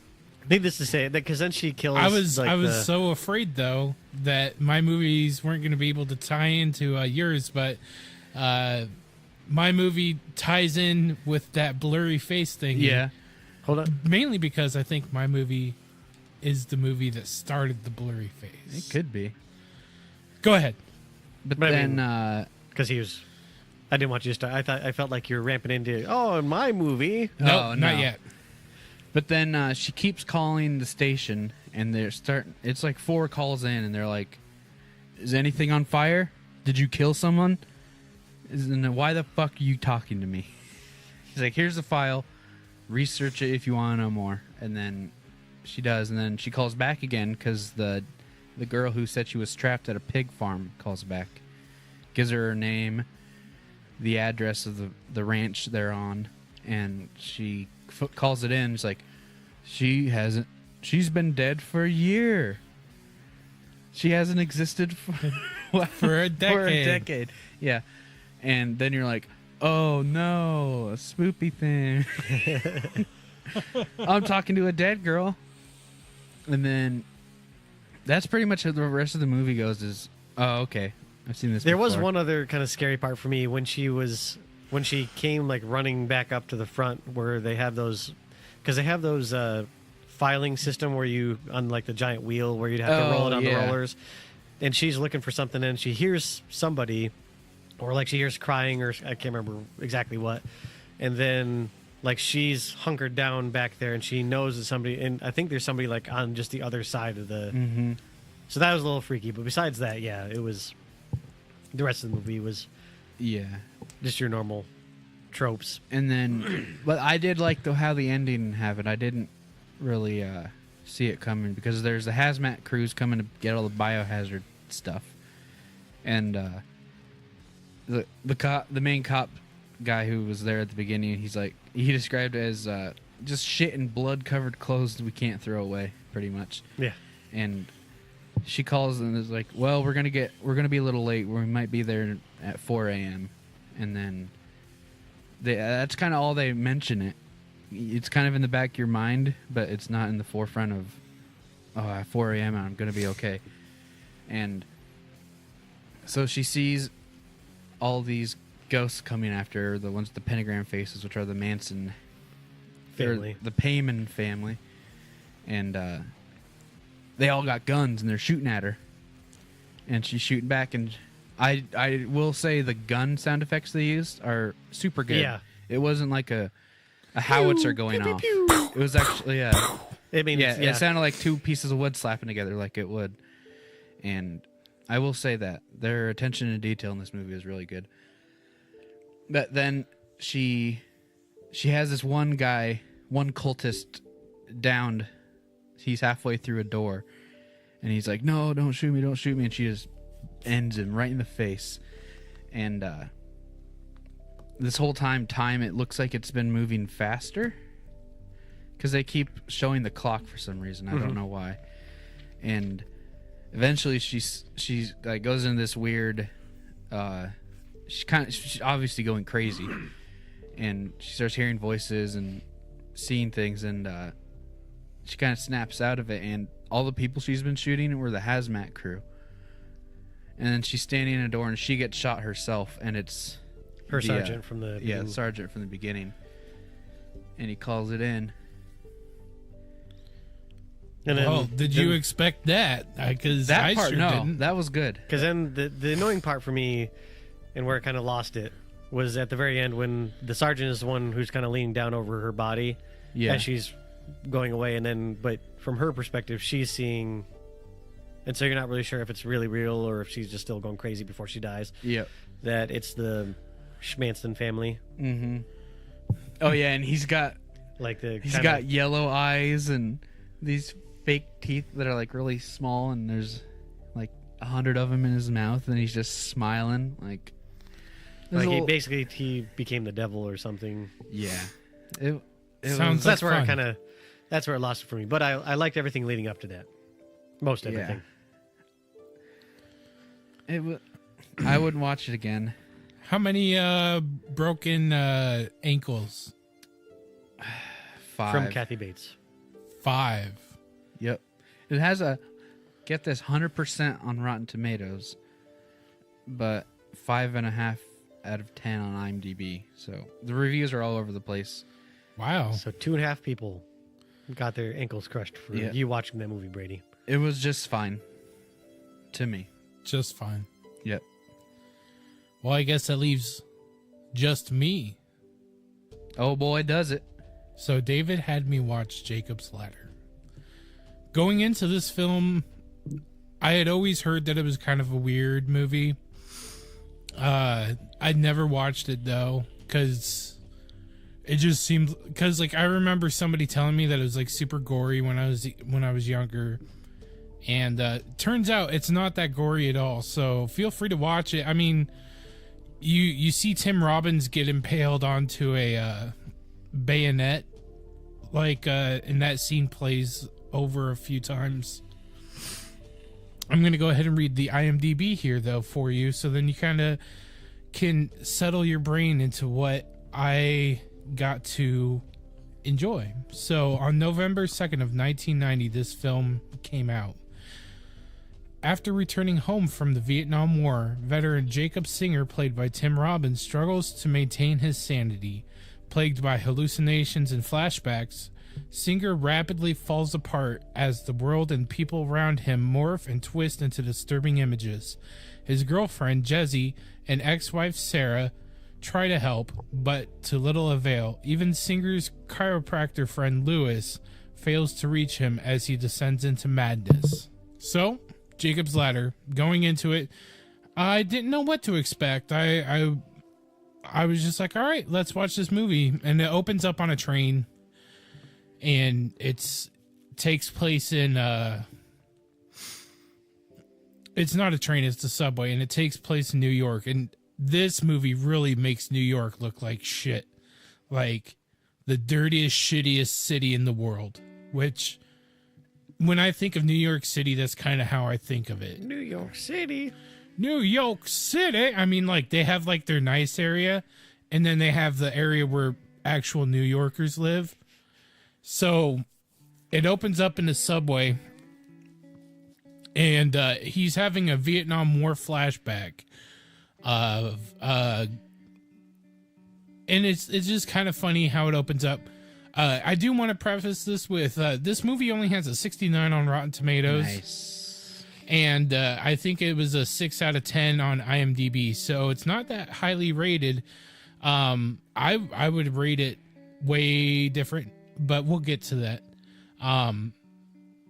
needless to say, because then she kills. I was so afraid though that my movies weren't going to be able to tie into yours, but my movie ties in with that blurry face thing. Yeah. Hold on. Mainly because I think my movie is the movie that started the blurry face. It could be. Go ahead. But then, because he was, I didn't want you to start. I felt like you were ramping into, oh, in my movie. No, not yet. But then she keeps calling the station, and they're starting. It's like 4 calls in, and they're like, "Is anything on fire? Did you kill someone? Why the fuck are you talking to me?" He's like, "Here's the file. Research it if you want to know more." And then she does, and then she calls back again because the girl who said she was trapped at a pig farm calls back, gives her name, the address of the ranch they're on, and she calls it in. It's like, she's been dead for a year. She hasn't existed for a decade. Yeah. And then you're like, oh no, a spoopy thing. I'm talking to a dead girl. And then that's pretty much how the rest of the movie goes is, oh, okay, I've seen this There before. was one other kind of scary part for me when she came like running back up to the front where they have those, because they have those filing system where you, on like the giant wheel where you'd have to roll it on the rollers. And she's looking for something, and she hears somebody, or like she hears crying, or I can't remember exactly what. And then like she's hunkered down back there, and she knows that somebody, and I think there's somebody like on just the other side of the. Mm-hmm. So that was a little freaky. But besides that, yeah, it was. The rest of the movie was. Yeah. Just your normal tropes. And then, but I did like how the ending happened. I didn't really see it coming because there's the hazmat crews coming to get all the biohazard stuff, and the main cop guy who was there at the beginning, he described it as just shit and blood covered clothes we can't throw away, pretty much. Yeah. And she calls and is like, well, we're gonna be a little late. We might be there at 4 a.m. And then that's kind of all they mention it. It's kind of in the back of your mind, but it's not in the forefront of, at 4 a.m. I'm going to be okay. And so she sees all these ghosts coming after her, the ones with the pentagram faces, which are the Manson family, the Payman family. And they all got guns, and they're shooting at her. And she's shooting back, and I will say the gun sound effects they used are super good. Yeah. It wasn't like a howitzer going off. It was actually, it sounded like two pieces of wood slapping together like it would. And I will say that their attention to detail in this movie is really good. But then she has this one guy, one cultist downed. He's halfway through a door, and he's like, "No, don't shoot me, don't shoot me." And she just ends him right in the face. And this whole time it looks like it's been moving faster because they keep showing the clock for some reason. I don't know why. And eventually she's like goes into this weird she's obviously going crazy, and she starts hearing voices and seeing things, and she kind of snaps out of it, and all the people she's been shooting were the hazmat crew. And then she's standing in a door, and she gets shot herself, and it's her sergeant from the beginning. Yeah, sergeant from the beginning. And he calls it in. And then, did you expect that? Because that I part, sure no, didn't. that was good. Because then the annoying part for me, and where it kind of lost it, was at the very end when the sergeant is the one who's kind of leaning down over her body as she's going away, and then but from her perspective, she's seeing. And so you're not really sure if it's really real or if she's just still going crazy before she dies. Yep. That it's the Schmanston family. Mm-hmm. Oh yeah, and he's got yellow eyes and these fake teeth that are like really small, and there's like 100 of them in his mouth, and he's just smiling like he became the devil or something. Yeah. It sounds that's where it lost it for me. But I liked everything leading up to that. Most everything. I wouldn't watch it again. How many broken ankles? 5. From Kathy Bates. 5. Yep. It has get this, 100% on Rotten Tomatoes, but 5.5 out of 10 on IMDb. So the reviews are all over the place. Wow. So 2.5 people got their ankles crushed for you watching that movie, Brady. It was just fine to me. Just fine. Yep. Well, I guess that leaves just me. Oh boy, does it. So David had me watch Jacob's Ladder. Going into this film, I had always heard that it was kind of a weird movie. I'd never watched it though, because it just seemed, because like I remember somebody telling me that it was like super gory when I was younger. And turns out it's not that gory at all. So feel free to watch it. I mean, you see Tim Robbins get impaled onto a bayonet, like, and that scene plays over a few times. I'm going to go ahead and read the IMDb here, though, for you. So then you kind of can settle your brain into what I got to enjoy. So on November 2nd of 1990, this film came out. After returning home from the Vietnam War, veteran Jacob Singer, played by Tim Robbins, struggles to maintain his sanity. Plagued by hallucinations and flashbacks, Singer rapidly falls apart as the world and people around him morph and twist into disturbing images. His girlfriend, Jessie, and ex-wife, Sarah, try to help, but to little avail. Even Singer's chiropractor friend, Lewis, fails to reach him as he descends into madness. So, Jacob's Ladder, going into it, I didn't know what to expect. I was just like, all right, let's watch this movie. And it opens up on a train, and it takes place in it's not a train, it's the subway, and it takes place in New York. And this movie really makes New York look like shit, like the dirtiest, shittiest city in the world. Which, when I think of New York City, that's kind of how I think of it. New York City. I mean, like, they have like their nice area, and then they have the area where actual New Yorkers live. So it opens up in the subway, and he's having a Vietnam War flashback of and it's just kind of funny how it opens up. I do want to preface this with this movie only has a 69 on Rotten Tomatoes. Nice. And I think it was a 6 out of 10 on IMDb, so it's not that highly rated. I would rate it way different, but we'll get to that.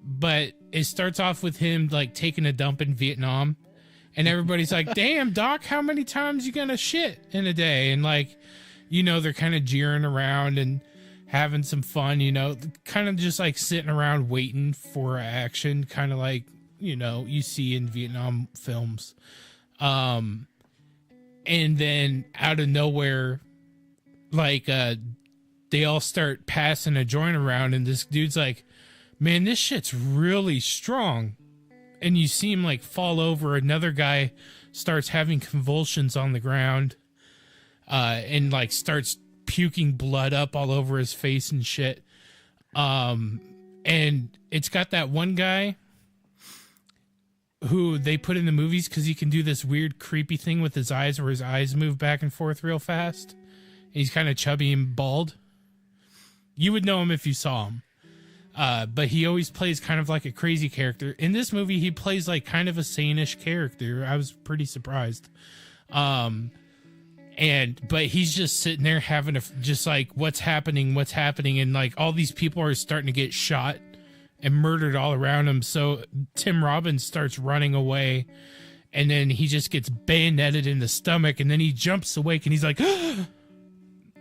But it starts off with him like taking a dump in Vietnam, and everybody's like, "Damn, Doc, how many times you gonna shit in a day?" And like, you know, they're kind of jeering around and having some fun, you know, kind of just like sitting around waiting for action, kind of like, you know, you see in Vietnam films. And then out of nowhere, like, they all start passing a joint around, and this dude's like, "Man, this shit's really strong." And you see him like fall over. Another guy starts having convulsions on the ground, and like starts puking blood up all over his face and shit. And it's got that one guy who they put in the movies because he can do this weird creepy thing with his eyes where his eyes move back and forth real fast. And he's kind of chubby and bald. You would know him if you saw him. But he always plays kind of like a crazy character. In this movie, he plays like kind of a sane-ish character. I was pretty surprised. But he's just sitting there having just like, what's happening? And like all these people are starting to get shot and murdered all around him. So Tim Robbins starts running away, and then he just gets bayoneted in the stomach, and then he jumps awake and he's like, and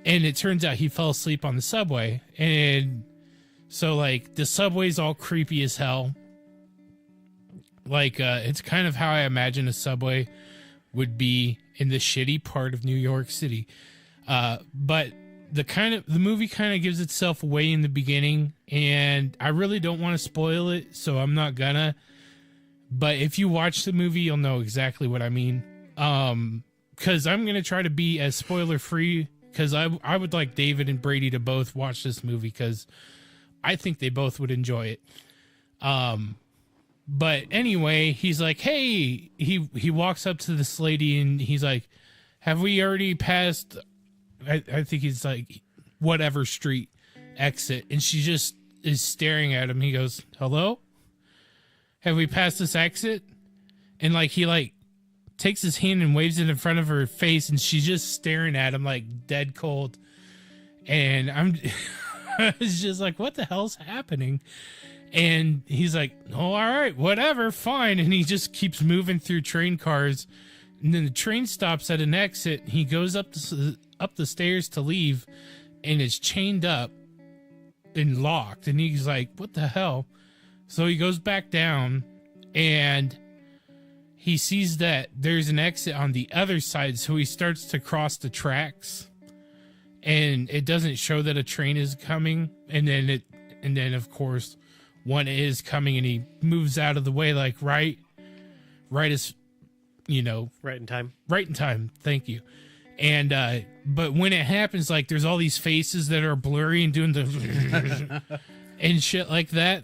it turns out he fell asleep on the subway. And so like the subway's all creepy as hell. Like, it's kind of how I imagine a subway would be in the shitty part of New York City. But the movie kind of gives itself away in the beginning, and I really don't want to spoil it, so I'm not gonna. But if you watch the movie, you'll know exactly what I mean. Because I'm gonna try to be as spoiler free, because I would like David and Brady to both watch this movie, because I think they both would enjoy it. But anyway, he's like, hey, he walks up to this lady and he's like, have we already passed, I think he's like, whatever street exit. And she just is staring at him. He goes, hello? Have we passed this exit? And like, he like takes his hand and waves it in front of her face, and she's just staring at him like dead cold. And I was just like, what the hell's happening? And he's like, oh, all right, whatever, fine. And he just keeps moving through train cars. And then the train stops at an exit. He goes up the stairs to leave, and it's chained up and locked. And he's like, what the hell? So he goes back down, and he sees that there's an exit on the other side. So he starts to cross the tracks, and it doesn't show that a train is coming. And then of course, one is coming, and he moves out of the way, like right as, you know, right in time. Thank you. And but when it happens, like, there's all these faces that are blurry and doing the and shit like that,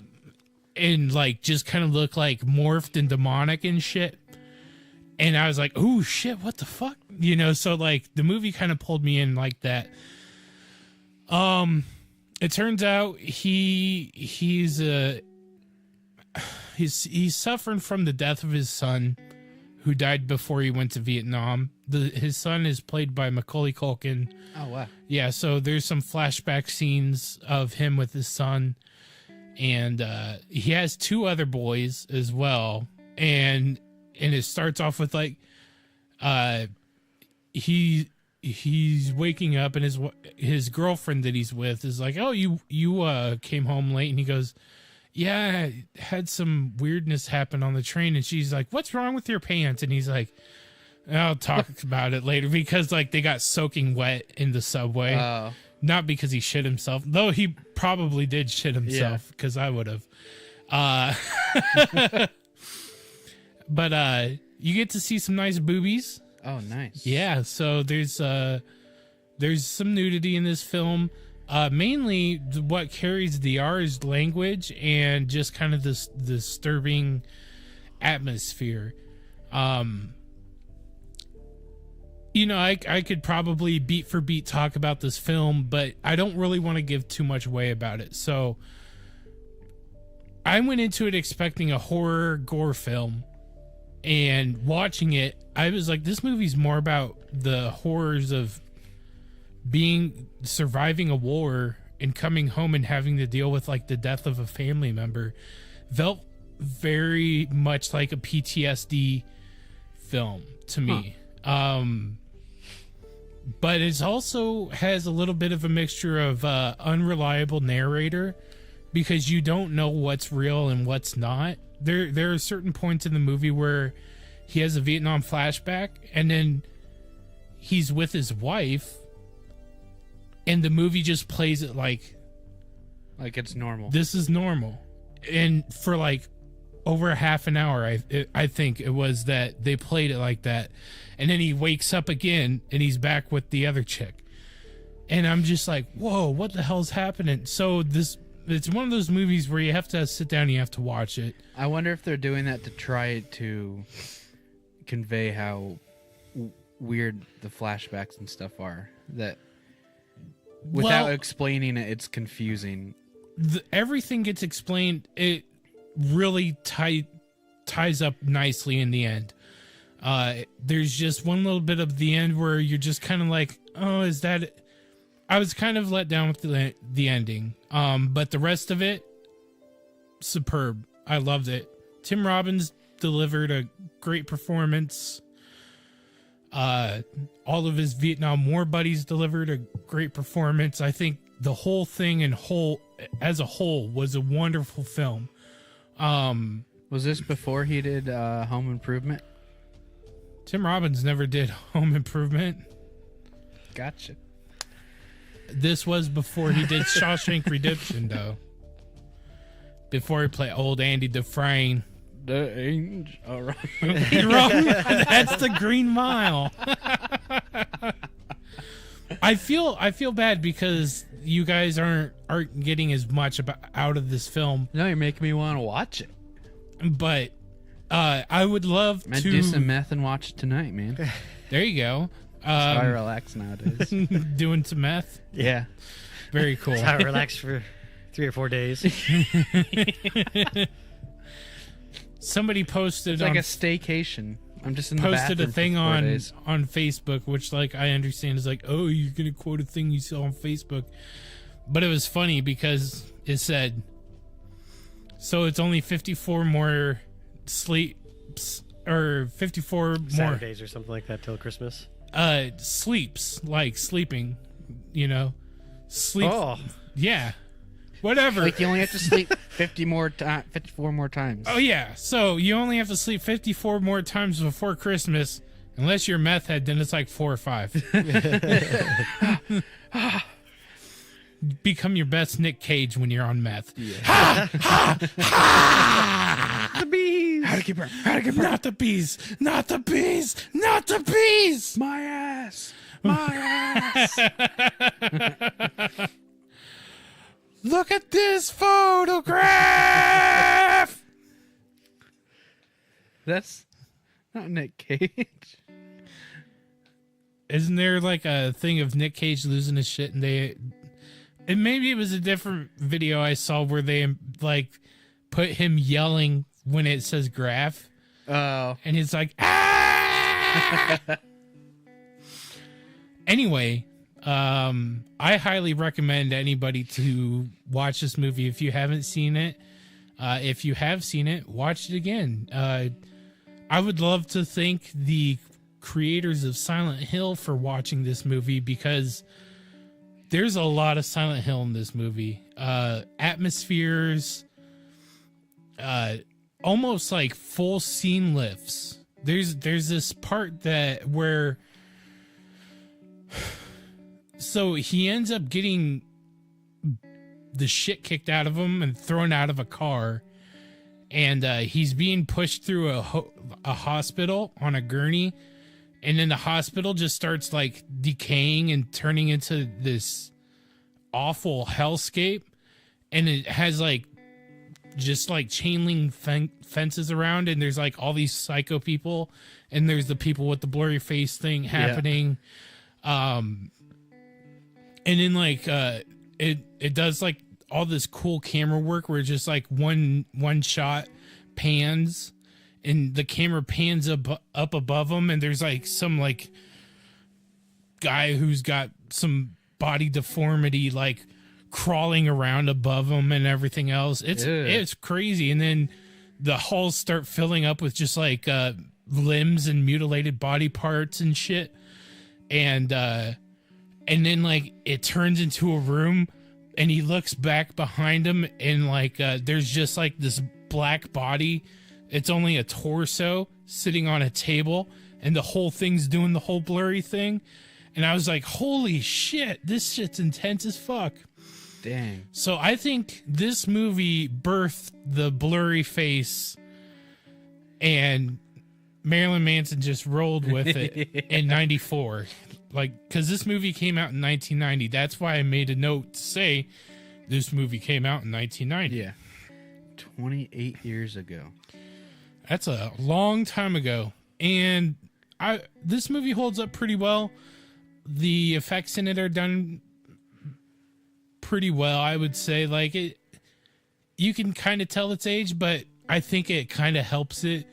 and like just kind of look like morphed and demonic and shit. And I was like, oh shit, what the fuck, you know? So like the movie kind of pulled me in like that. it turns out he's suffering from the death of his son, who died before he went to Vietnam. His son is played by Macaulay Culkin. Oh, wow. Yeah, so there's some flashback scenes of him with his son. And he has 2 other boys as well. And it starts off with like he's waking up and his girlfriend that he's with is like, "Oh, you came home late." And he goes, "Yeah, I had some weirdness happen on the train." And she's like, "What's wrong with your pants?" And he's like, "I'll talk about it later," because like they got soaking wet in the subway. Not because he shit himself, though he probably did shit himself, because I would have. But you get to see some nice boobies. Oh, nice. Yeah, so there's some nudity in this film. Mainly what carries the R is language and just kind of this disturbing atmosphere. You know, I could probably beat for beat talk about this film, but I don't really want to give too much away about it. So I went into it expecting a horror gore film, and watching it, I was like, this movie's more about the horrors of surviving a war and coming home and having to deal with like the death of a family member. Felt very much like a PTSD film to me. But it also has a little bit of a mixture of unreliable narrator, because you don't know what's real and what's not. There are certain points in the movie where he has a Vietnam flashback and then he's with his wife and the movie just plays it like it's normal. This is normal. And for like over a half an hour, I think it was that they played it like that. And then he wakes up again and he's back with the other chick. And I'm just like, whoa, what the hell's happening? So it's one of those movies where you have to sit down and you have to watch it. I wonder if they're doing that to try to convey how weird the flashbacks and stuff are. That without explaining it, it's confusing. Everything gets explained. It really ties up nicely in the end. There's just one little bit of the end where you're just kind of like, oh, is that it? I was kind of let down with the ending. But the rest of it, superb. I loved it. Tim Robbins delivered a great performance. All of his Vietnam War buddies delivered a great performance. I think the whole thing as a whole was a wonderful film. Was this before he did Home Improvement? Tim Robbins never did Home Improvement. Gotcha. This was before he did Shawshank Redemption, though. Before he played old Andy Dufresne. The angel. All right. Wrong. That's the Green Mile. I feel bad because you guys aren't getting as much out of this film. No, you're making me want to watch it. But I would love to do some meth and watch it tonight, man. There you go. That's how I relax nowadays. Doing some meth. Yeah. Very cool. That's how I relax for 3 or 4 days. Somebody posted it's like a staycation. I'm just in the posted a thing on Facebook, which like I understand is like, oh, you're gonna quote a thing you saw on Facebook, but it was funny because it said, so it's only 54 more sleeps or 54 Saturdays or something like that till Christmas. Sleeps, like sleeping, you know, sleep. Oh, yeah. Whatever. Like you only have to sleep 54 more times. Oh yeah. So you only have to sleep 54 more times before Christmas, unless you're meth head. Then it's like 4 or 5. Become your best Nick Cage when you're on meth. Yeah. Ha, ha, ha! The bees. How to keep her? How to keep her? Not the bees. Not the bees. Not the bees. My ass. My ass. Look at this photograph. That's not Nick Cage. Isn't there like a thing of Nick Cage losing his shit and they And maybe it was a different video I saw where they like put him yelling when it says Graf. Oh. And he's like, ah! Anyway, I highly recommend anybody to watch this movie if you haven't seen it. If you have seen it, watch it again. I would love to thank the creators of Silent Hill for watching this movie, because there's a lot of Silent Hill in this movie. Atmospheres, almost like full scene lifts. There's this part where so he ends up getting the shit kicked out of him and thrown out of a car, and he's being pushed through a hospital on a gurney, and then the hospital just starts like decaying and turning into this awful hellscape, and it has like just like chain link fences around, and there's like all these psycho people, and there's the people with the blurry face thing happening. And then like it does like all this cool camera work where just like one shot pans, and the camera pans up above him, and there's like some like guy who's got some body deformity like crawling around above him and everything else. It's crazy. And then the halls start filling up with just like limbs and mutilated body parts and shit, and then like it turns into a room, and he looks back behind him, and like there's just like this black body. It's only a torso sitting on a table, and the whole thing's doing the whole blurry thing. And I was like, holy shit, this shit's intense as fuck. Dang. So I think this movie birthed the blurry face, and Marilyn Manson just rolled with it in 94. Like, because this movie came out in 1990. That's why I made a note to say this movie came out in 1990. Yeah. 28 years ago. That's a long time ago. And this movie holds up pretty well. The effects in it are done pretty well, I would say. Like, you can kind of tell its age, but I think it kind of helps it,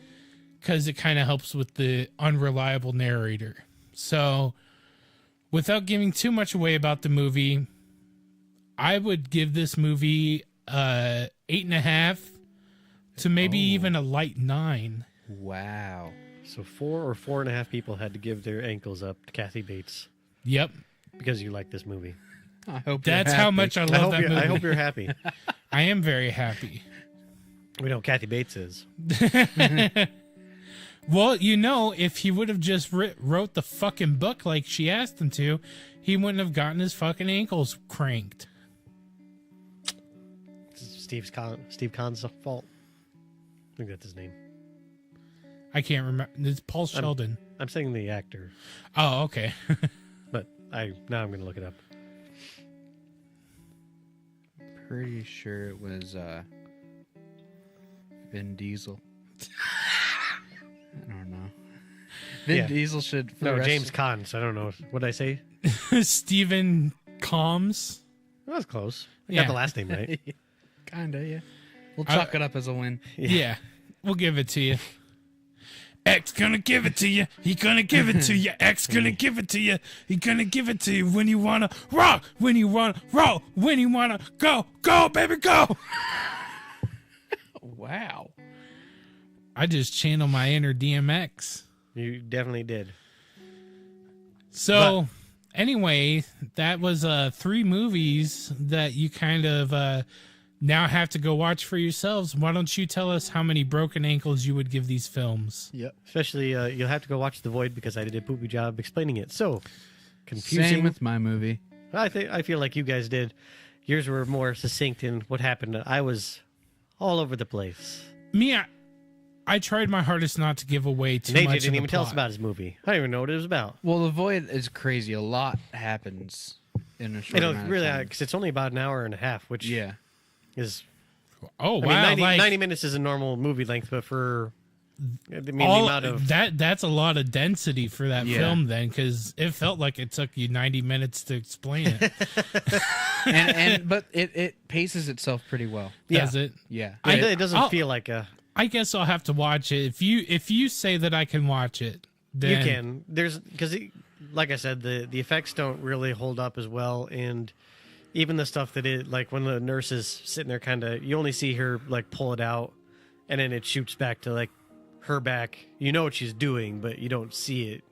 because it kind of helps with the unreliable narrator. So, without giving too much away about the movie, I would give this movie 8.5 to maybe even a light 9. Wow. So 4 or 4.5 people had to give their ankles up to Kathy Bates. Yep. Because you like this movie. I hope that's how much I love that movie. I hope you're happy. I am very happy. We know Kathy Bates is. Well, you know, if he would have just wrote the fucking book like she asked him to, he wouldn't have gotten his fucking ankles cranked. Steve Kahn's fault. I think that's his name. I can't remember. It's Paul Sheldon. I'm saying the actor. Oh, okay. But now I'm going to look it up. Pretty sure it was Vin Diesel. I don't know. Vin Diesel should... No, James Caan, so I don't know. What did I say? Stephen Combs. That was close. I got the last name right. Kinda, yeah. We'll chalk it up as a win. Yeah. We'll give it to you. X gonna give it to you. He gonna give it to you. X gonna give it to you. He gonna give it to you when you wanna rock, when you wanna roll, when you wanna go, baby, go. Wow. I just channel my inner DMX. You definitely did. So, anyway, that was 3 movies that you kind of now have to go watch for yourselves. Why don't you tell us how many broken ankles you would give these films? Yep. Especially, you'll have to go watch The Void, because I did a poopy job explaining it. So, confusing. Same with my movie. I feel like you guys did. Yours were more succinct in what happened. I was all over the place. Me, I tried my hardest not to give away too much. Nate didn't even tell us about his movie. I don't even know what it was about. Well, The Void is crazy. A lot happens in a short amount of time. Because it's only about an hour and a half, which is... Oh, wow. 90 minutes is a normal movie length, but for... the amount of... That's a lot of density for that film then, because it felt like it took you 90 minutes to explain it. But it paces itself pretty well. Does it? Yeah. It doesn't feel like a... I guess I'll have to watch it. If you say that I can watch it, then... You can. Because, like I said, the effects don't really hold up as well, and even the stuff that like when the nurse is sitting there kind of, you only see her like pull it out, and then it shoots back to like her back. You know what she's doing, but you don't see it.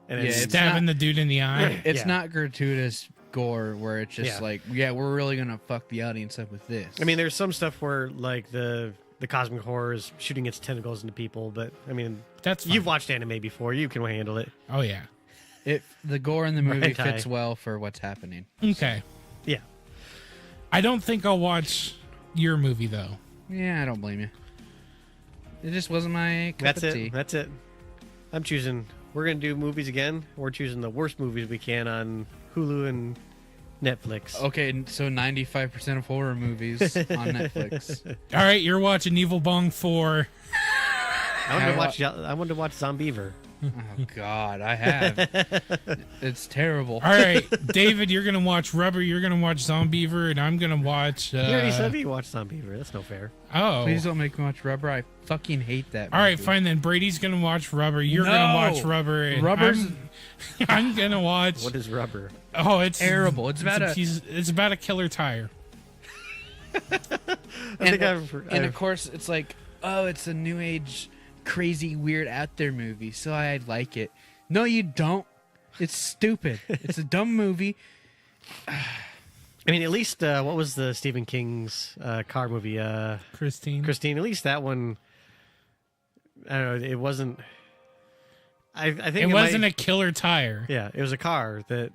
And it's stabbing the dude in the eye. It's not gratuitous gore where it's just like, we're really going to fuck the audience up with this. I mean, there's some stuff where like the cosmic horror is shooting its tentacles into people, but I mean, that's fine. You've watched anime before. You can handle it. Oh, yeah. The gore in the movie fits well for what's happening. Okay. Yeah. I don't think I'll watch your movie, though. Yeah, I don't blame you. It just wasn't my cup of tea. That's it. I'm choosing... We're going to do movies again. We're choosing the worst movies we can on Hulu and Netflix. Okay, so 95% of horror movies on Netflix. All right, you're watching Evil Bong 4. I wanted to watch Zombeaver. Oh, God, I have. It's terrible. All right, David, you're going to watch Rubber. You're going to watch Zombeaver, and I'm going to watch... He already said he watched Zombeaver. That's no fair. Oh. Please don't make me watch Rubber. I fucking hate that movie. All right, fine then. Brady's going to watch Rubber. You're going to watch Rubber. And I'm going to watch... What is Rubber? Oh, it's... terrible. It's about a killer tire. And of course, it's like, oh, it's a new age... crazy weird out there movie, so I like it. No, you don't. It's stupid. It's a dumb movie. I mean, at least what was the Stephen King's car movie? Christine. At least that one. I don't know. It wasn't. I think it wasn't a killer tire. Yeah, it was a car that.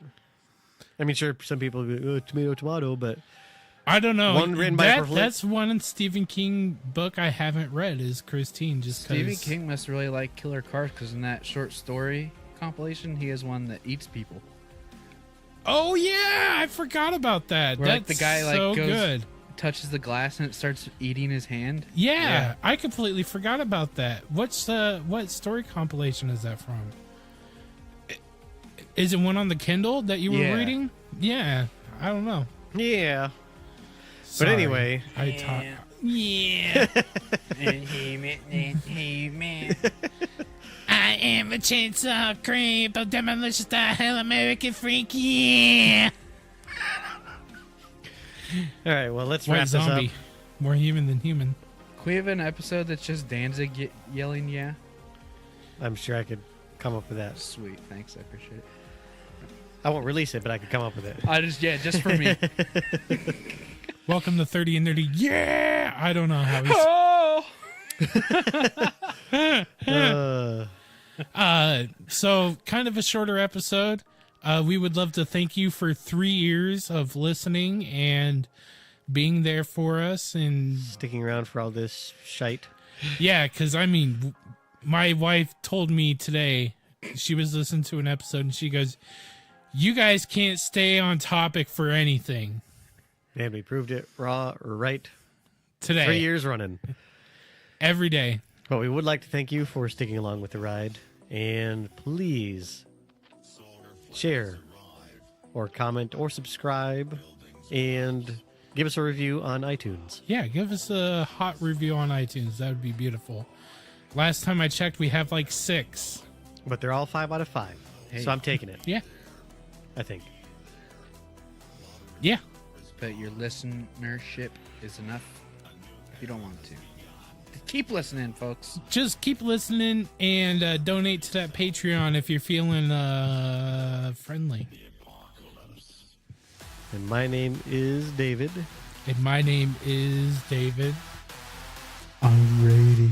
I mean, sure, some people would be, tomato, but. I don't know. One written by that's one Stephen King book I haven't read is Christine. Stephen King must really like killer cars because in that short story compilation, he has one that eats people. Oh yeah, I forgot about that. Where, that's the guy so good. Touches the glass and it starts eating his hand. Yeah, I completely forgot about that. What story compilation is that from? Is it one on the Kindle that you were reading? Yeah, I don't know. Yeah. Sorry, but anyway, I talk. Yeah. I am a chainsaw creep, a demolition style American freak. Yeah. All right, well, let's wrap this up. More human than human. Can we have an episode that's just Danzig yelling, yeah? I'm sure I could come up with that. Sweet, thanks, I appreciate it. I won't release it, but I could come up with it. Just for me. Welcome to 30 and Nerdy. Yeah! I don't know how he's... So, kind of a shorter episode. We would love to thank you for 3 years of listening and being there for us. And sticking around for all this shite. Yeah, because, I mean, my wife told me today, she was listening to an episode, and she goes, you guys can't stay on topic for anything. And we proved it right today. 3 years running. Every day. But we would like to thank you for sticking along with the ride. And please share or comment or subscribe and give us a review on iTunes. Yeah, give us a hot review on iTunes. That would be beautiful. Last time I checked, we have like 6. But they're all 5 out of 5. Hey. So I'm taking it. Yeah. I think. Yeah. But your listenership is enough if you don't want to. Keep listening, folks. Just keep listening and donate to that Patreon if you're feeling friendly. And my name is David. And my name is David. I'm ready.